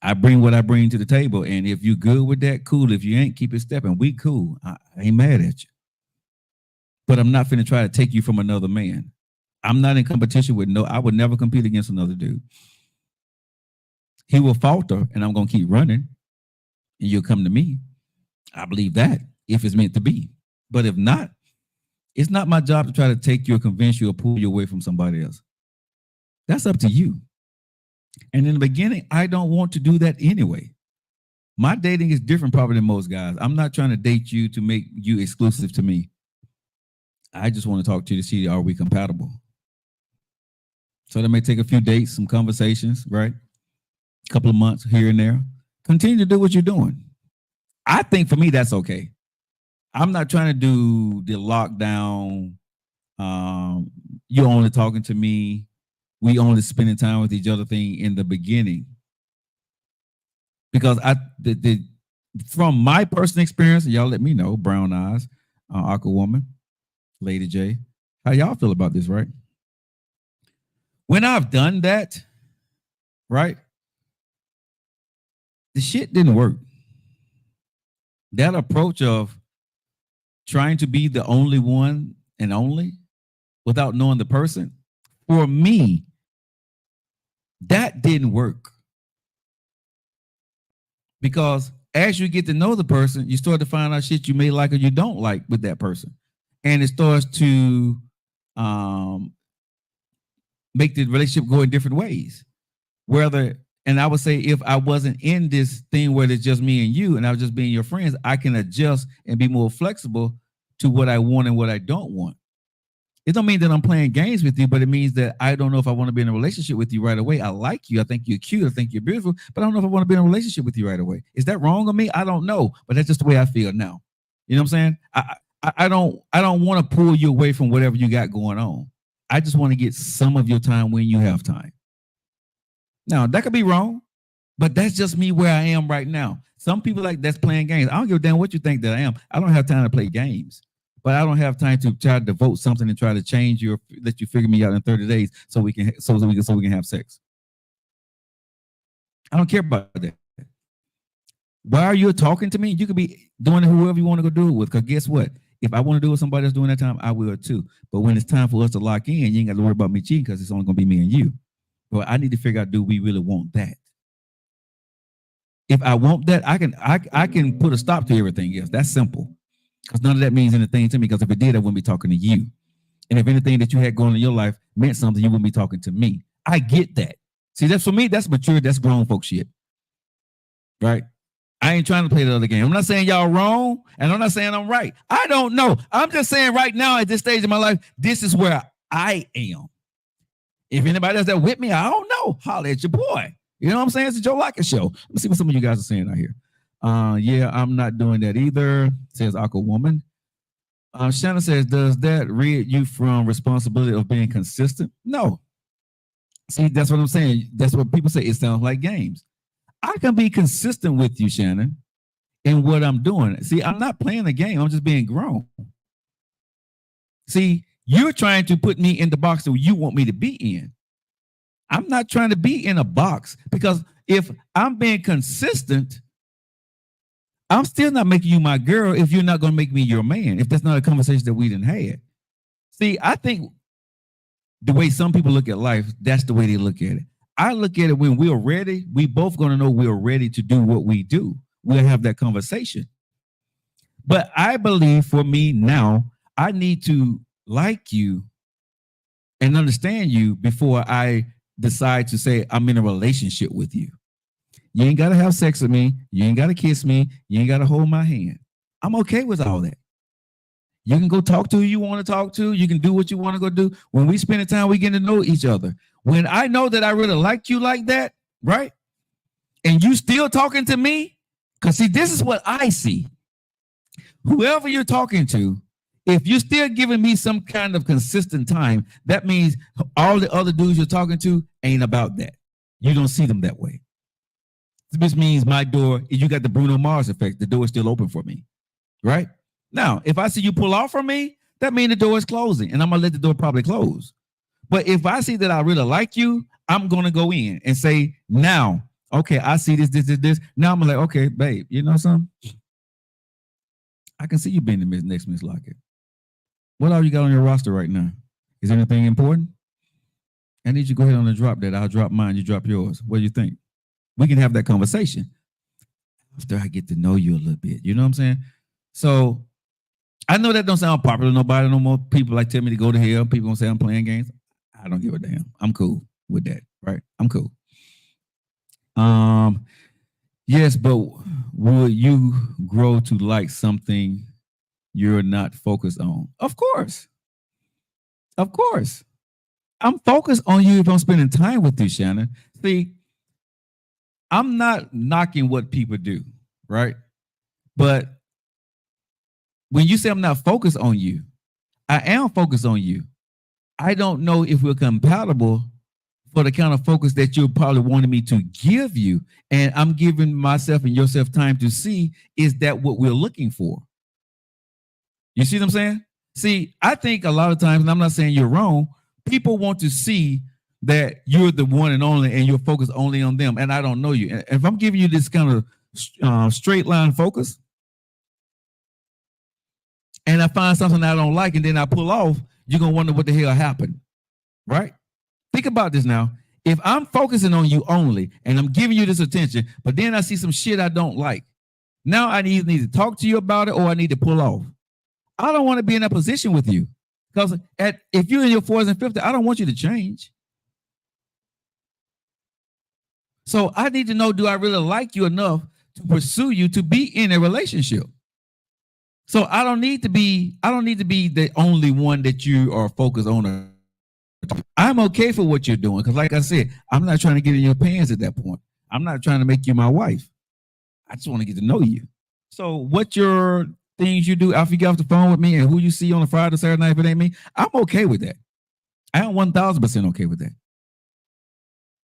I bring what I bring to the table. And if you're good with that, cool. If you ain't, keep it stepping. We cool. I ain't mad at you. But I'm not finna try to take you from another man. I'm not in competition with I would never compete against another dude. He will falter and I'm going to keep running and you'll come to me. I believe that if it's meant to be. But if not, it's not my job to try to take you or convince you or pull you away from somebody else. That's up to you. And in the beginning, I don't want to do that anyway. My dating is different probably than most guys. I'm not trying to date you to make you exclusive to me. I just want to talk to you to see, are we compatible? So that may take a few dates, some conversations, right? A couple of months here and there. Continue to do what you're doing. I think for me, that's okay. I'm not trying to do the lockdown. You're only talking to me. We only spending time with each other thing in the beginning. Because from my personal experience, and y'all let me know, Brown Eyes, Aquawoman, Lady J, how y'all feel about this, right? When I've done that, right, the shit didn't work. That approach of trying to be the only one and only without knowing the person, for me, that didn't work. Because as you get to know the person, you start to find out shit you may like or you don't like with that person. And it starts to make the relationship go in different ways. And I would say if I wasn't in this thing where it's just me and you and I was just being your friends, I can adjust and be more flexible to what I want and what I don't want. It don't mean that I'm playing games with you, but it means that I don't know if I want to be in a relationship with you right away. I like you. I think you're cute. I think you're beautiful, but I don't know if I want to be in a relationship with you right away. Is that wrong of me? I don't know, but that's just the way I feel now. You know what I'm saying? I don't want to pull you away from whatever you got going on. I just want to get some of your time when you have time. Now, that could be wrong, but that's just me where I am right now. Some people like that's playing games. I don't give a damn what you think that I am. I don't have time to play games. But I don't have time to try to devote something and try to change you or let you figure me out in 30 days so we can have sex. I don't care about that. Why are you talking to me? You could be doing it whoever you want to go do it with. Because guess what? If I want to do it with somebody else during that time, I will too. But when it's time for us to lock in, you ain't got to worry about me cheating because it's only going to be me and you. But I need to figure out, do we really want that? If I want that, I can put a stop to everything else. That's simple. Because none of that means anything to me. Because if it did, I wouldn't be talking to you. And if anything that you had going in your life meant something, you wouldn't be talking to me. I get that. See, that's for me, that's mature, that's grown folk shit. Right? I ain't trying to play the other game. I'm not saying y'all wrong, and I'm not saying I'm right. I don't know. I'm just saying right now at this stage of my life, this is where I am. If anybody does that with me, I don't know. Holler at your boy. You know what I'm saying? It's a Joe Lockett show. Let's see what some of you guys are saying out here. Yeah, I'm not doing that either, says Aqua Woman. Shannon says, does that rid you from responsibility of being consistent? No. See, that's what I'm saying. That's what people say. It sounds like games. I can be consistent with you, Shannon, in what I'm doing. See, I'm not playing a game. I'm just being grown. See, you're trying to put me in the box that you want me to be in. I'm not trying to be in a box because if I'm being consistent, I'm still not making you my girl if you're not going to make me your man, if that's not a conversation that we didn't have. See, I think the way some people look at life, that's the way they look at it. I look at it when we're ready, we both going to know we're ready to do what we do. We'll have that conversation. But I believe for me now, I need to like you and understand you before I decide to say I'm in a relationship with you. You ain't got to have sex with me. You ain't got to kiss me. You ain't got to hold my hand. I'm okay with all that. You can go talk to who you want to talk to. You can do what you want to go do. When we spend the time, we get to know each other. When I know that I really like you like that, right? And you still talking to me, because see, this is what I see. Whoever you're talking to, if you're still giving me some kind of consistent time, that means all the other dudes you're talking to ain't about that. You don't see them that way. This means my door, you got the Bruno Mars effect. The door is still open for me, right? Now, if I see you pull off from me, that means the door is closing, and I'm going to let the door probably close. But if I see that I really like you, I'm going to go in and say, now, okay, I see this. Now I'm like, okay, babe, you know something? I can see you being the next Miss Lockett. What all you got on your roster right now? Is anything important? I need you to go ahead on and drop that. I'll drop mine, you drop yours. What do you think? We can have that conversation after I get to know you a little bit. You know what I'm saying? So I know that don't sound popular to nobody no more. People like tell me to go to hell. People gonna say I'm playing games. I don't give a damn. I'm cool with that, right? I'm cool. Yes, but will you grow to like something you're not focused on? Of course. Of course. I'm focused on you if I'm spending time with you, Shannon. See, I'm not knocking what people do, right? But when you say I'm not focused on you, I am focused on you. I don't know if we're compatible for the kind of focus that you probably wanted me to give you. And I'm giving myself and yourself time to see, is that what we're looking for? You see what I'm saying? See, I think a lot of times, and I'm not saying you're wrong, people want to see that you're the one and only and you're focused only on them. And I don't know you. And if I'm giving you this kind of straight line focus, and I find something I don't like and then I pull off, you're going to wonder what the hell happened, right? Think about this now. If I'm focusing on you only and I'm giving you this attention, but then I see some shit I don't like, Now I either need to talk to you about it or I need to pull off. I don't want to be in that position with you. Because if you're in your 40s and 50s, I don't want you to change. So I need to know, do I really like you enough to pursue you to be in a relationship? So I don't need to be the only one that you are focused on. I'm okay for what you're doing. Because like I said, I'm not trying to get in your pants at that point. I'm not trying to make you my wife. I just want to get to know you. So what your things you do after you get off the phone with me and who you see on a Friday, Saturday night, if it ain't me, I'm okay with that. I am 1,000% okay with that.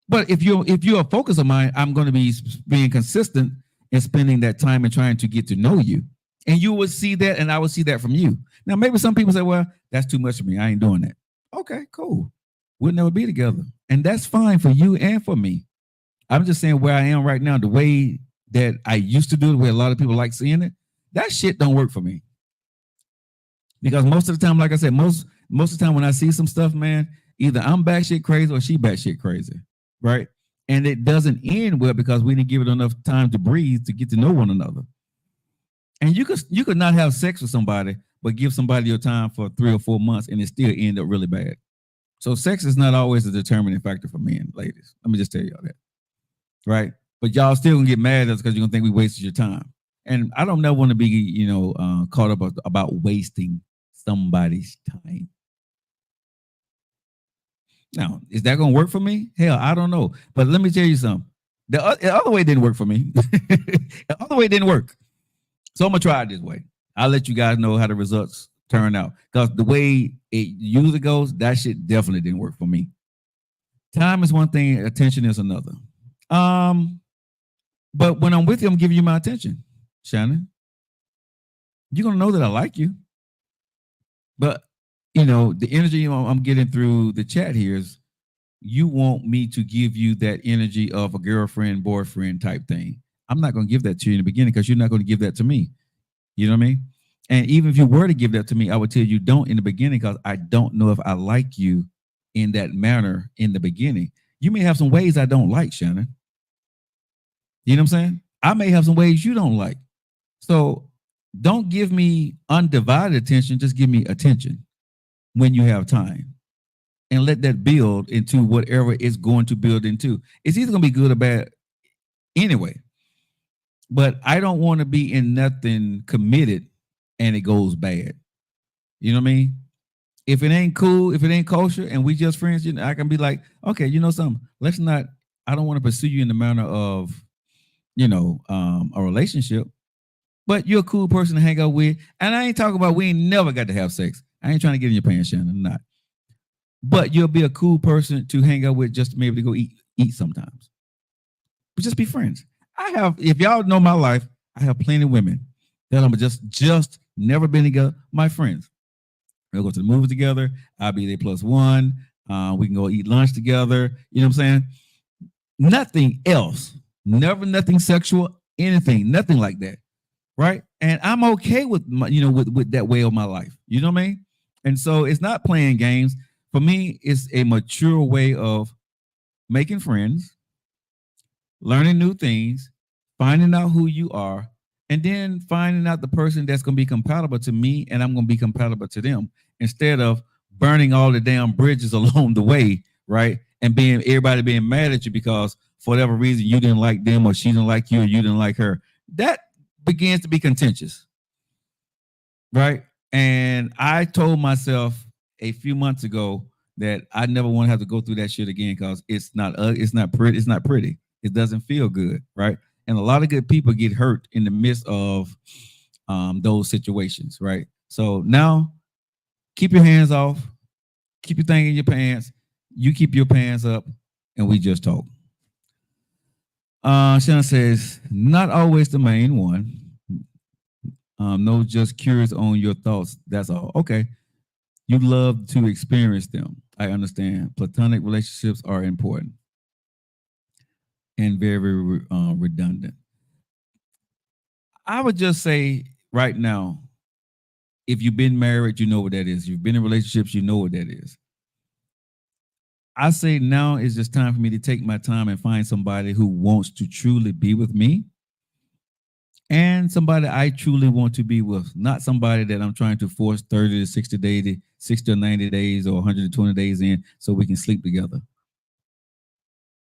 But if you're a focus of mine, I'm going to be being consistent in spending that time and trying to get to know you. And you will see that, and I will see that from you. Now, maybe some people say, well, that's too much for me. I ain't doing that. Okay, cool. We'll never be together. And that's fine for you and for me. I'm just saying where I am right now, the way that I used to do it, the way a lot of people like seeing it, that shit don't work for me. Because most of the time, like I said, most of the time when I see some stuff, man, either I'm batshit crazy or she batshit crazy, right? And it doesn't end well because we didn't give it enough time to breathe to get to know one another. And you could not have sex with somebody, but give somebody your time for 3 or 4 months, and it still end up really bad. So sex is not always a determining factor for men, ladies. Let me just tell y'all that, right? But y'all still gonna get mad at us because you're gonna think we wasted your time. And I don't never want to be, caught up about wasting somebody's time. Now, is that gonna work for me? Hell, I don't know. But let me tell you something. The other way didn't work for me. The other way didn't work. So I'm gonna try it this way. I'll let you guys know how the results turn out. Because the way it usually goes, that shit definitely didn't work for me. Time is one thing, attention is another. But when I'm with you, I'm giving you my attention, Shannon. You're gonna know that I like you. But the energy I'm getting through the chat here is you want me to give you that energy of a girlfriend, boyfriend type thing. I'm not going to give that to you in the beginning because you're not going to give that to me. You know what I mean? And even if you were to give that to me, I would tell you don't in the beginning because I don't know if I like you in that manner in the beginning. You may have some ways I don't like, Shannon. You know what I'm saying? I may have some ways you don't like. So don't give me undivided attention. Just give me attention when you have time. And let that build into whatever it's going to build into. It's either going to be good or bad anyway. But I don't want to be in nothing committed and it goes bad. You know what I mean? If it ain't cool, if it ain't kosher and we just friends, I can be like, okay, you know something? I don't want to pursue you in the manner of, a relationship. But you're a cool person to hang out with. And I ain't talking about we ain't never got to have sex. I ain't trying to get in your pants, Shannon. I'm not. But you'll be a cool person to hang out with just to be able to go eat sometimes. But just be friends. If y'all know my life, I have plenty of women that I'm just never been together. My friends. We'll go to the movies together. I'll be there +1. We can go eat lunch together. You know what I'm saying? Nothing else. Never nothing sexual, anything, nothing like that. Right? And I'm okay with with that way of my life. You know what I mean? And so it's not playing games. For me, it's a mature way of making friends, learning new things, finding out who you are, and then finding out the person that's going to be compatible to me and I'm going to be compatible to them instead of burning all the damn bridges along the way, right? And everybody being mad at you because for whatever reason you didn't like them or she didn't like you or you didn't like her. That begins to be contentious, right? And I told myself a few months ago that I never want to have to go through that shit again because it's not pretty. It doesn't feel good, right? And a lot of good people get hurt in the midst of those situations, right? So now, keep your hands off, keep your thing in your pants. You keep your pants up, and we just talk. Shannon says, not always the main one. No, just curious on your thoughts. That's all. Okay. You love to experience them. I understand. Platonic relationships are important and very, very redundant. I would just say right now, if you've been married, you know what that is. You've been in relationships, you know what that is. I say now is just time for me to take my time and find somebody who wants to truly be with me and somebody I truly want to be with, not somebody that I'm trying to force 30 to 60 or 90 days or 120 days in so we can sleep together.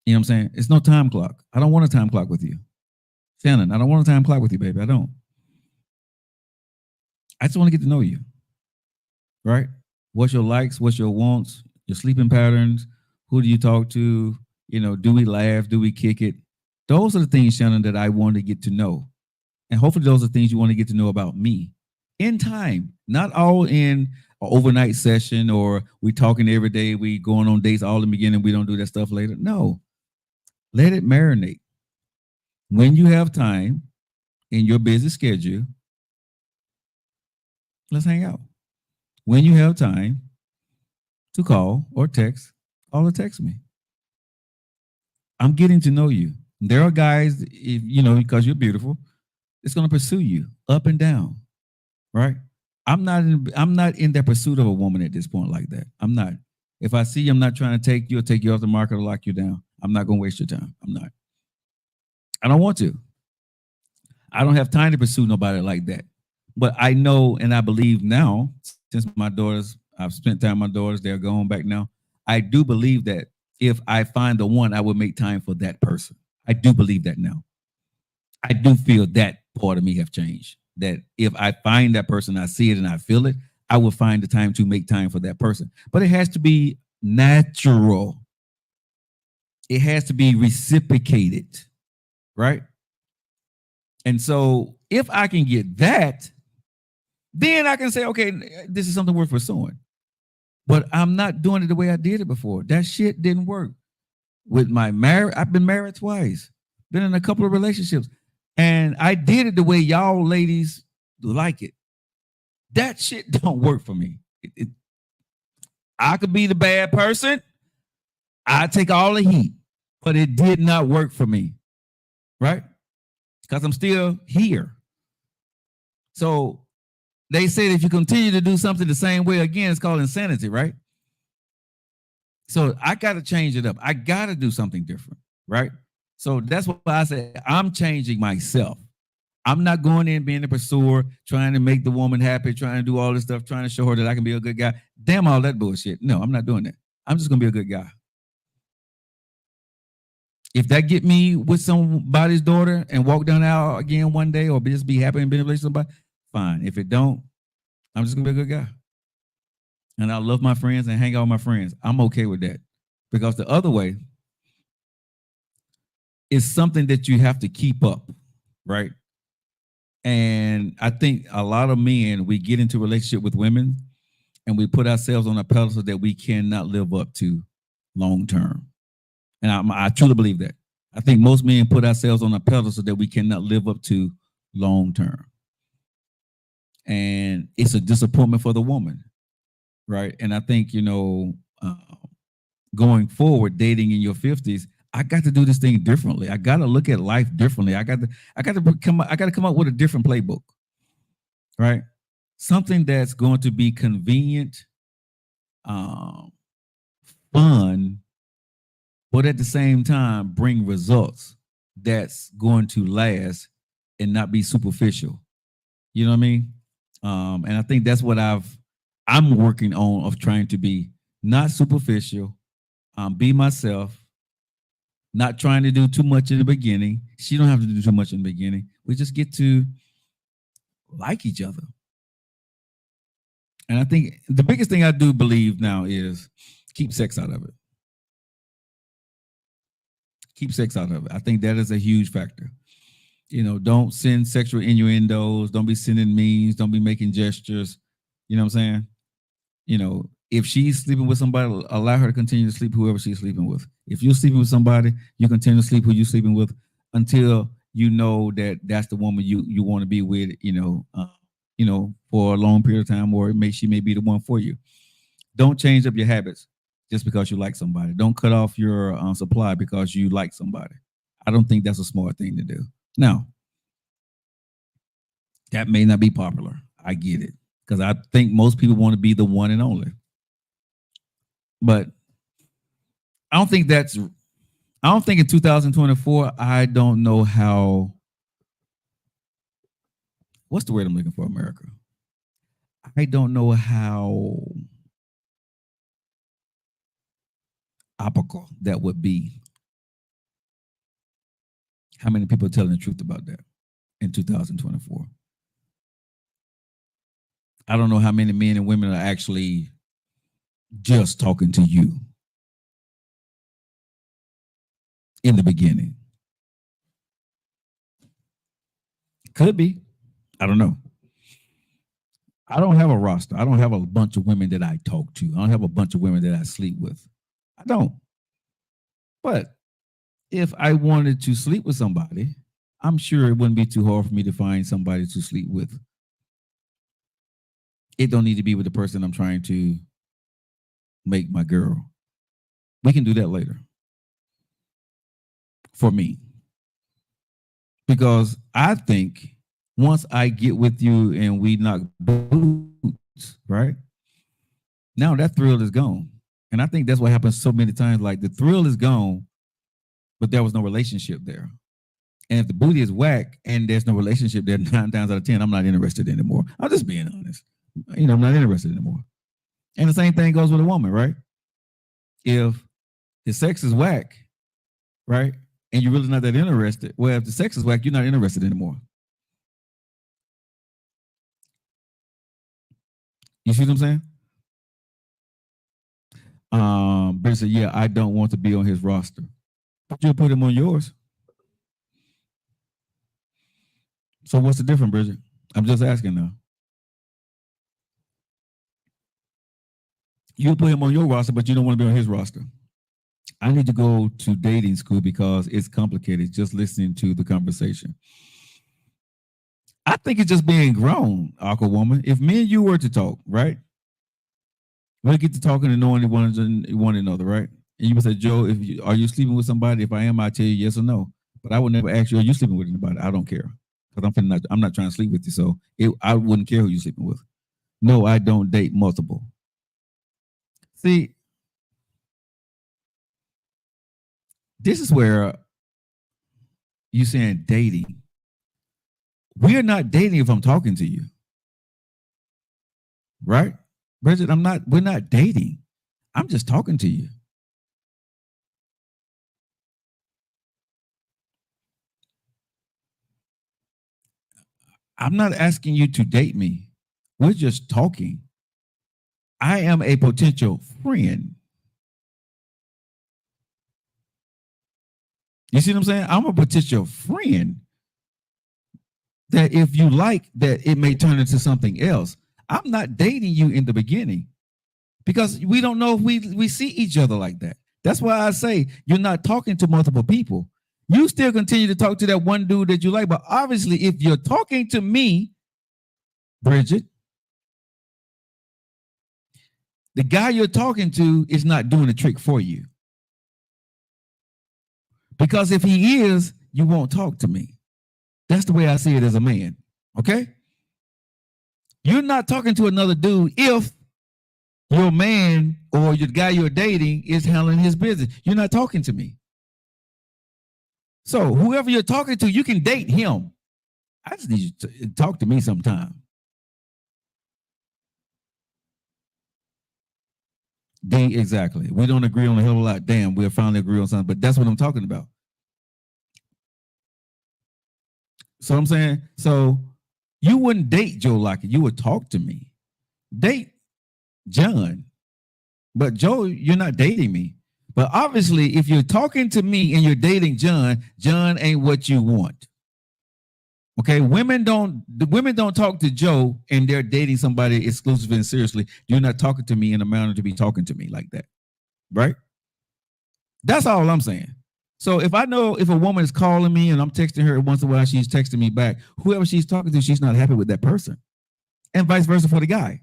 You know what I'm saying? It's no time clock. I don't want a time clock with you. Shannon, I don't want a time clock with you, baby. I don't. I just want to get to know you. Right? What's your likes? What's your wants? Your sleeping patterns? Who do you talk to? You know, do we laugh? Do we kick it? Those are the things, Shannon, that I want to get to know. And hopefully those are things you want to get to know about me in time, not all in an overnight session or we talking every day, we going on dates all in the beginning, we don't do that stuff later. No, let it marinate. When you have time in your busy schedule, let's hang out. When you have time to call or text me. I'm getting to know you. There are guys, if you know, because you're beautiful, it's going to pursue you up and down, right? I'm not in that pursuit of a woman at this point like that. I'm not. If I see you, I'm not trying to take you off the market or lock you down. I'm not going to waste your time. I'm not. I don't want to. I don't have time to pursue nobody like that. But I know and I believe now, since I've spent time with my daughters, they're going back now. I do believe that if I find the one, I will make time for that person. I do believe that now. I do feel that part of me have changed. That if I find that person, I see it and I feel it, I will find the time to make time for that person. But it has to be natural. It has to be reciprocated, right? And so if I can get that, then I can say, okay, this is something worth pursuing. But I'm not doing it the way I did it before. That shit didn't work. With my marriage, I've been married twice, been in a couple of relationships, and I did it the way y'all ladies like it. That shit don't work for me. I could be the bad person. I take all the heat, but it did not work for me, right? Because I'm still here. So they say if you continue to do something the same way again, it's called insanity, right? So I got to change it up. I got to do something different, right? So that's why I say I'm changing myself. I'm not going in being a pursuer, trying to make the woman happy, trying to do all this stuff, trying to show her that I can be a good guy. Damn all that bullshit. No, I'm not doing that. I'm just going to be a good guy. If that get me with somebody's daughter and walk down the aisle again one day or just be happy and be in a relationship with somebody, fine. If it don't, I'm just going to be a good guy. And I love my friends and hang out with my friends. I'm okay with that. Because the other way is something that you have to keep up, right? And I think a lot of men, we get into a relationship with women and we put ourselves on a pedestal that we cannot live up to long term. And I truly believe that. I think most men put ourselves on a pedestal that we cannot live up to long term. And it's a disappointment for the woman, right? And I think, going forward, dating in your 50s, I got to do this thing differently. I got to look at life differently. I got to come up with a different playbook, right? Something that's going to be convenient, fun, but at the same time bring results that's going to last and not be superficial. You know what I mean? And I think that's what I'm working on, of trying to be not superficial, be myself. Not trying to do too much in the beginning. She don't have to do too much in the beginning. We just get to like each other. And I think the biggest thing I do believe now is keep sex out of it. Keep sex out of it. I think that is a huge factor. Don't send sexual innuendos. Don't be sending memes. Don't be making gestures. You know what I'm saying? If she's sleeping with somebody, allow her to continue to sleep whoever she's sleeping with. If you're sleeping with somebody, you continue to sleep who you're sleeping with until you know that that's the woman you want to be with, for a long period of time, or she may be the one for you. Don't change up your habits just because you like somebody. Don't cut off your supply because you like somebody. I don't think that's a smart thing to do. Now, that may not be popular. I get it, because I think most people want to be the one and only. But I don't think in 2024, I don't know how what's the word I'm looking for, America? I don't know how apical that would be. How many people are telling the truth about that in 2024? I don't know how many men and women are actually just talking to you in the beginning. Could be. I don't know. I don't have a roster. I don't have a bunch of women that I talk to. I don't have a bunch of women that I sleep with. I don't. But if I wanted to sleep with somebody, I'm sure it wouldn't be too hard for me to find somebody to sleep with. It don't need to be with the person I'm trying to make my girl. We can do that later. For me. Because I think once I get with you and we knock boots, right? Now that thrill is gone. And I think that's what happens so many times. Like the thrill is gone, but there was no relationship there. And if the booty is whack and there's no relationship there, 9 times out of 10, I'm not interested anymore. I'm just being honest. I'm not interested anymore. And the same thing goes with a woman, right? If the sex is whack, right? And you're really not that interested. Well, if the sex is whack, you're not interested anymore. You see what I'm saying? Bridget said, yeah, I don't want to be on his roster. But you'll put him on yours. So what's the difference, Bridget? I'm just asking now. You'll put him on your roster, but you don't want to be on his roster. I need to go to dating school because it's complicated just listening to the conversation. I think it's just being grown, awkward woman. If me and you were to talk, right? We'll get to talking and knowing one another, right? And you would say, Joe, are you sleeping with somebody? If I am, I tell you yes or no. But I would never ask you, are you sleeping with anybody? I don't care. Because I'm not trying to sleep with you. So I wouldn't care who you're sleeping with. No, I don't date multiple. See, this is where you're saying dating. We're not dating if I'm talking to you. Right? Bridget, we're not dating. I'm just talking to you. I'm not asking you to date me. We're just talking. I am a potential friend. You see what I'm saying? I'm a potential friend that if you like that, it may turn into something else. I'm not dating you in the beginning because we don't know if we see each other like that. That's why I say you're not talking to multiple people. You still continue to talk to that one dude that you like, but obviously if you're talking to me, Bridget, the guy you're talking to is not doing the trick for you. Because if he is, you won't talk to me. That's the way I see it as a man. Okay? You're not talking to another dude if your man or your guy you're dating is handling his business. You're not talking to me. So whoever you're talking to, you can date him. I just need you to talk to me sometime. Exactly. We don't agree on a hell of a lot. Damn, we'll finally agree on something. But that's what I'm talking about. So I'm saying, so you wouldn't date Joe Lockett. You would talk to me. Date John. But Joe, you're not dating me. But obviously, if you're talking to me and you're dating John, John ain't what you want. Okay, women don't talk to Joe and they're dating somebody exclusively and seriously. You're not talking to me in a manner to be talking to me like that. Right? That's all I'm saying. So if I know if a woman is calling me and I'm texting her once in a while, she's texting me back, whoever she's talking to, she's not happy with that person. And vice versa for the guy.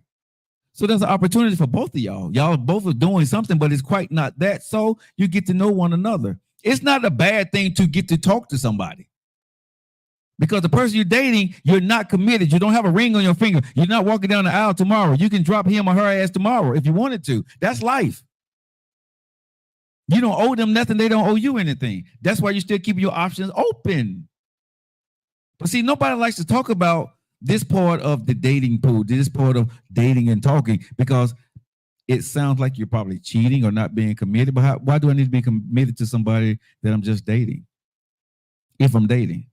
So there's an opportunity for both of y'all. Y'all both are doing something, but it's quite not that. So you get to know one another. It's not a bad thing to get to talk to somebody. Because the person you're dating, you're not committed. You don't have a ring on your finger. You're not walking down the aisle tomorrow. You can drop him or her ass tomorrow if you wanted to. That's life. You don't owe them nothing. They don't owe you anything. That's why you still keep your options open. But see, nobody likes to talk about this part of the dating pool, this part of dating and talking, because it sounds like you're probably cheating or not being committed. But why do I need to be committed to somebody that I'm just dating? If I'm dating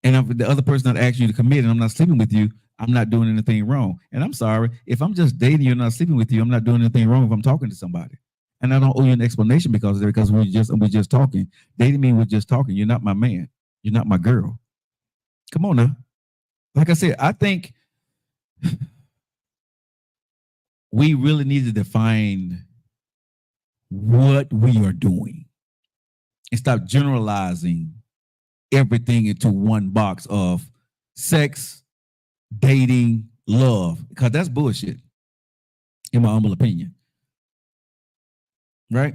and the other person not asking you to commit and I'm not sleeping with you, I'm not doing anything wrong. And I'm sorry, if I'm just dating you and not sleeping with you, I'm not doing anything wrong if I'm talking to somebody. And I don't owe you an explanation because we're just talking. Dating means we're just talking. You're not my man. You're not my girl. Come on now. Like I said, I think we really need to define what we are doing and stop generalizing everything into one box of sex, dating, love, because that's bullshit, in my humble opinion. Right?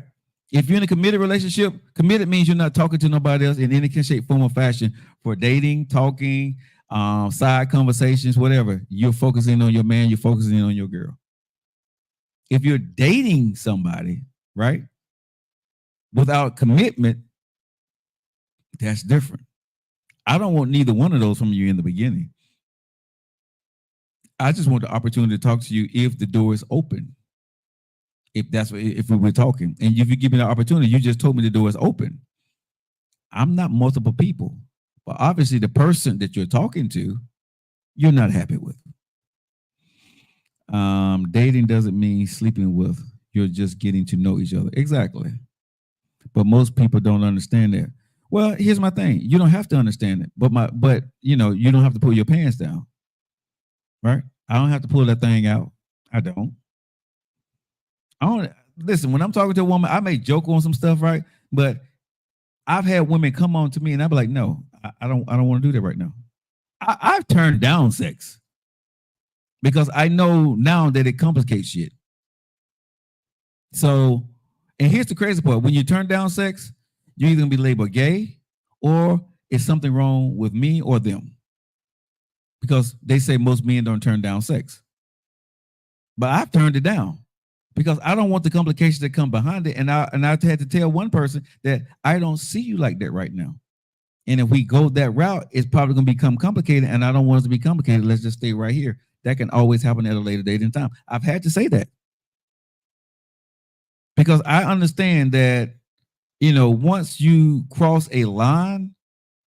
If you're in a committed relationship, committed means you're not talking to nobody else in any shape, form, or fashion for dating, talking, side conversations, whatever. You're focusing on your man, you're focusing on your girl. If you're dating somebody, right, without commitment, that's different. I don't want neither one of those from you in the beginning. I just want the opportunity to talk to you if the door is open. If we were talking, and if you give me the opportunity, you just told me the door is open. I'm not multiple people, but obviously the person that you're talking to, you're not happy with. Dating doesn't mean sleeping with. You're just getting to know each other. Exactly. But most people don't understand that. Well, here's my thing. You don't have to understand it, but you don't have to pull your pants down. Right? I don't have to pull that thing out. I don't listen, when I'm talking to a woman, I may joke on some stuff, right? But I've had women come on to me and I'll be like, no, I don't want to do that right now. I've turned down sex because I know now that it complicates shit. So, and here's the crazy part. When you turn down sex, you're either gonna be labeled gay or it's something wrong with me or them. Because they say most men don't turn down sex. But I've turned it down because I don't want the complications that come behind it. And I've had to tell one person that I don't see you like that right now. And if we go that route, it's probably going to become complicated. And I don't want it to be complicated. Let's just stay right here. That can always happen at a later date in time. I've had to say that because I understand that, once you cross a line,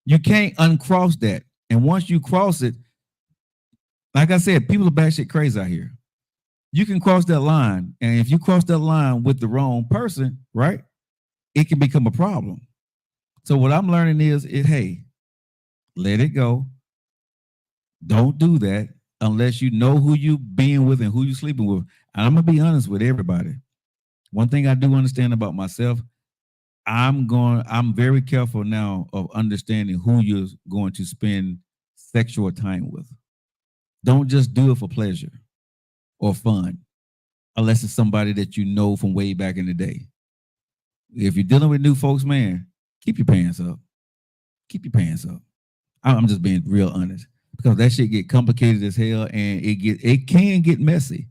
you can't uncross that. And once you cross it, like I said, people are batshit crazy out here. You can cross that line. And if you cross that line with the wrong person, right, it can become a problem. So what I'm learning is, hey, let it go. Don't do that unless you know who you being with and who you sleeping with. And I'm going to be honest with everybody. One thing I do understand about myself, I'm very careful now of understanding who you're going to spend sexual time with. Don't just do it for pleasure or fun, unless it's somebody that you know from way back in the day. If you're dealing with new folks, man, keep your pants up. Keep your pants up. I'm just being real honest because that shit get complicated as hell and it can get messy.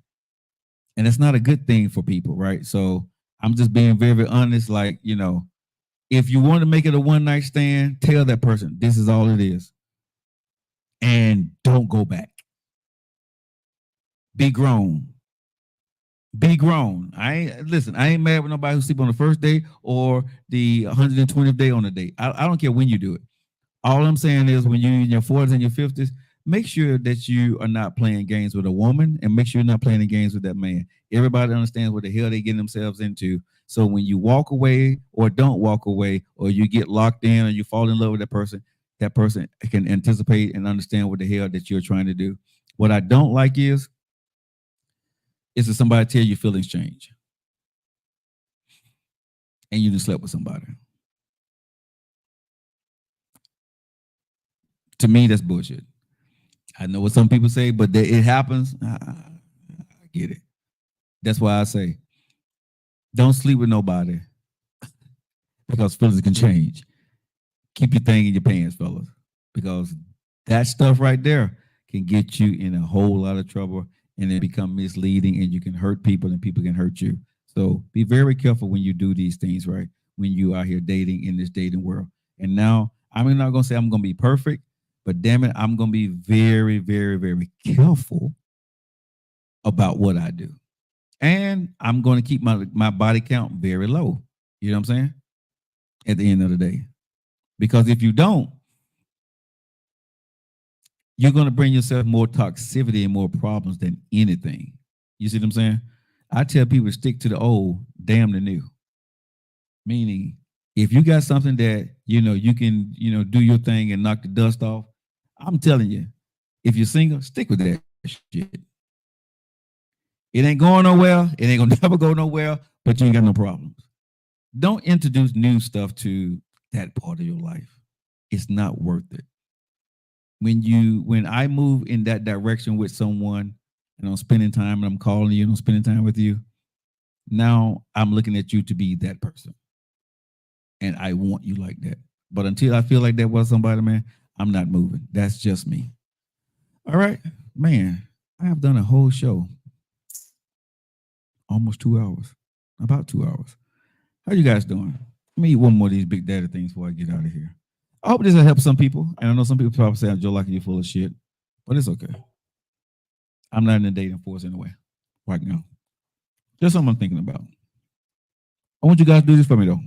And it's not a good thing for people, right? So I'm just being very, very honest. Like, if you want to make it a one-night stand, tell that person this is all it is. And don't go back. Be grown. Be grown. I ain't mad with nobody who sleep on the first day or the 120th day on the date. I don't care when you do it. All I'm saying is when you're in your 40s and your 50s, make sure that you are not playing games with a woman and make sure you're not playing games with that man. Everybody understands what the hell they get themselves into. So when you walk away or don't walk away or you get locked in or you fall in love with that person can anticipate and understand what the hell that you're trying to do. What I don't like is that somebody tell you feelings change and you just slept with somebody. To me, that's bullshit. I know what some people say, but it happens. I get it. That's why I say, don't sleep with nobody because feelings can change. Keep your thing in your pants, fellas, because that stuff right there can get you in a whole lot of trouble and it become misleading and you can hurt people and people can hurt you. So be very careful when you do these things, right? When you are here dating in this dating world. And now, I'm not going to say I'm going to be perfect, But damn it, I'm gonna be very, very, very careful about what I do. And I'm gonna keep my body count very low. You know what I'm saying? At the end of the day. Because if you don't, you're gonna bring yourself more toxicity and more problems than anything. You see what I'm saying? I tell people to stick to the old, damn the new. Meaning, if you got something that you can do your thing and knock the dust off, I'm telling you, if you're single, stick with that shit. It ain't going nowhere. It ain't gonna never go nowhere. But you ain't got no problems. Don't introduce new stuff to that part of your life. It's not worth it. When I move in that direction with someone and I'm spending time and I'm calling you and I'm spending time with you, now I'm looking at you to be that person. And I want you like that. But until I feel like that was somebody, man, I'm not moving. That's just me. All right, man. I have done a whole show. Almost 2 hours. About 2 hours. How you guys doing? Let me eat one more of these Big Daddy things before I get out of here. I hope this will help some people. And I know some people probably say, Joe, like you're full of shit. But it's okay. I'm not in the dating force anyway. Right now. Just something I'm thinking about. I want you guys to do this for me, though.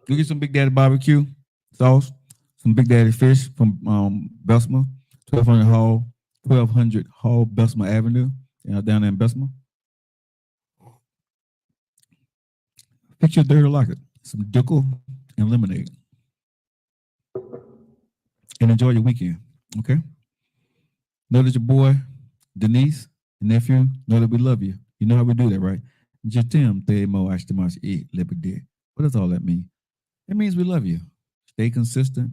Go get some Big Daddy barbecue sauce, some Big Daddy fish from Bessemer, 1200 Hall Bessemer Avenue, down there in Bessemer. Fix your dirty locket, some Dickel and lemonade, and enjoy your weekend. Okay. Know that your boy, Denise, your nephew, know that we love you. You know how we do that, right? Jatim Themo Ashtimash E Libide. What does all that mean? It means we love you. Stay consistent,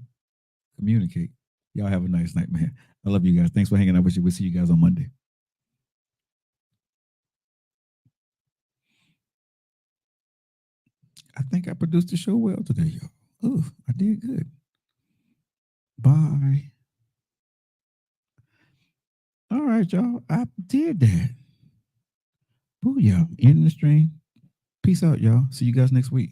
communicate. Y'all have a nice night, man. I love you guys. Thanks for hanging out with you. We'll see you guys on Monday. I think I produced the show well today, y'all. Oh, I did good. Bye. All right, y'all. I did that. Booyah. Ending the stream. Peace out, y'all. See you guys next week.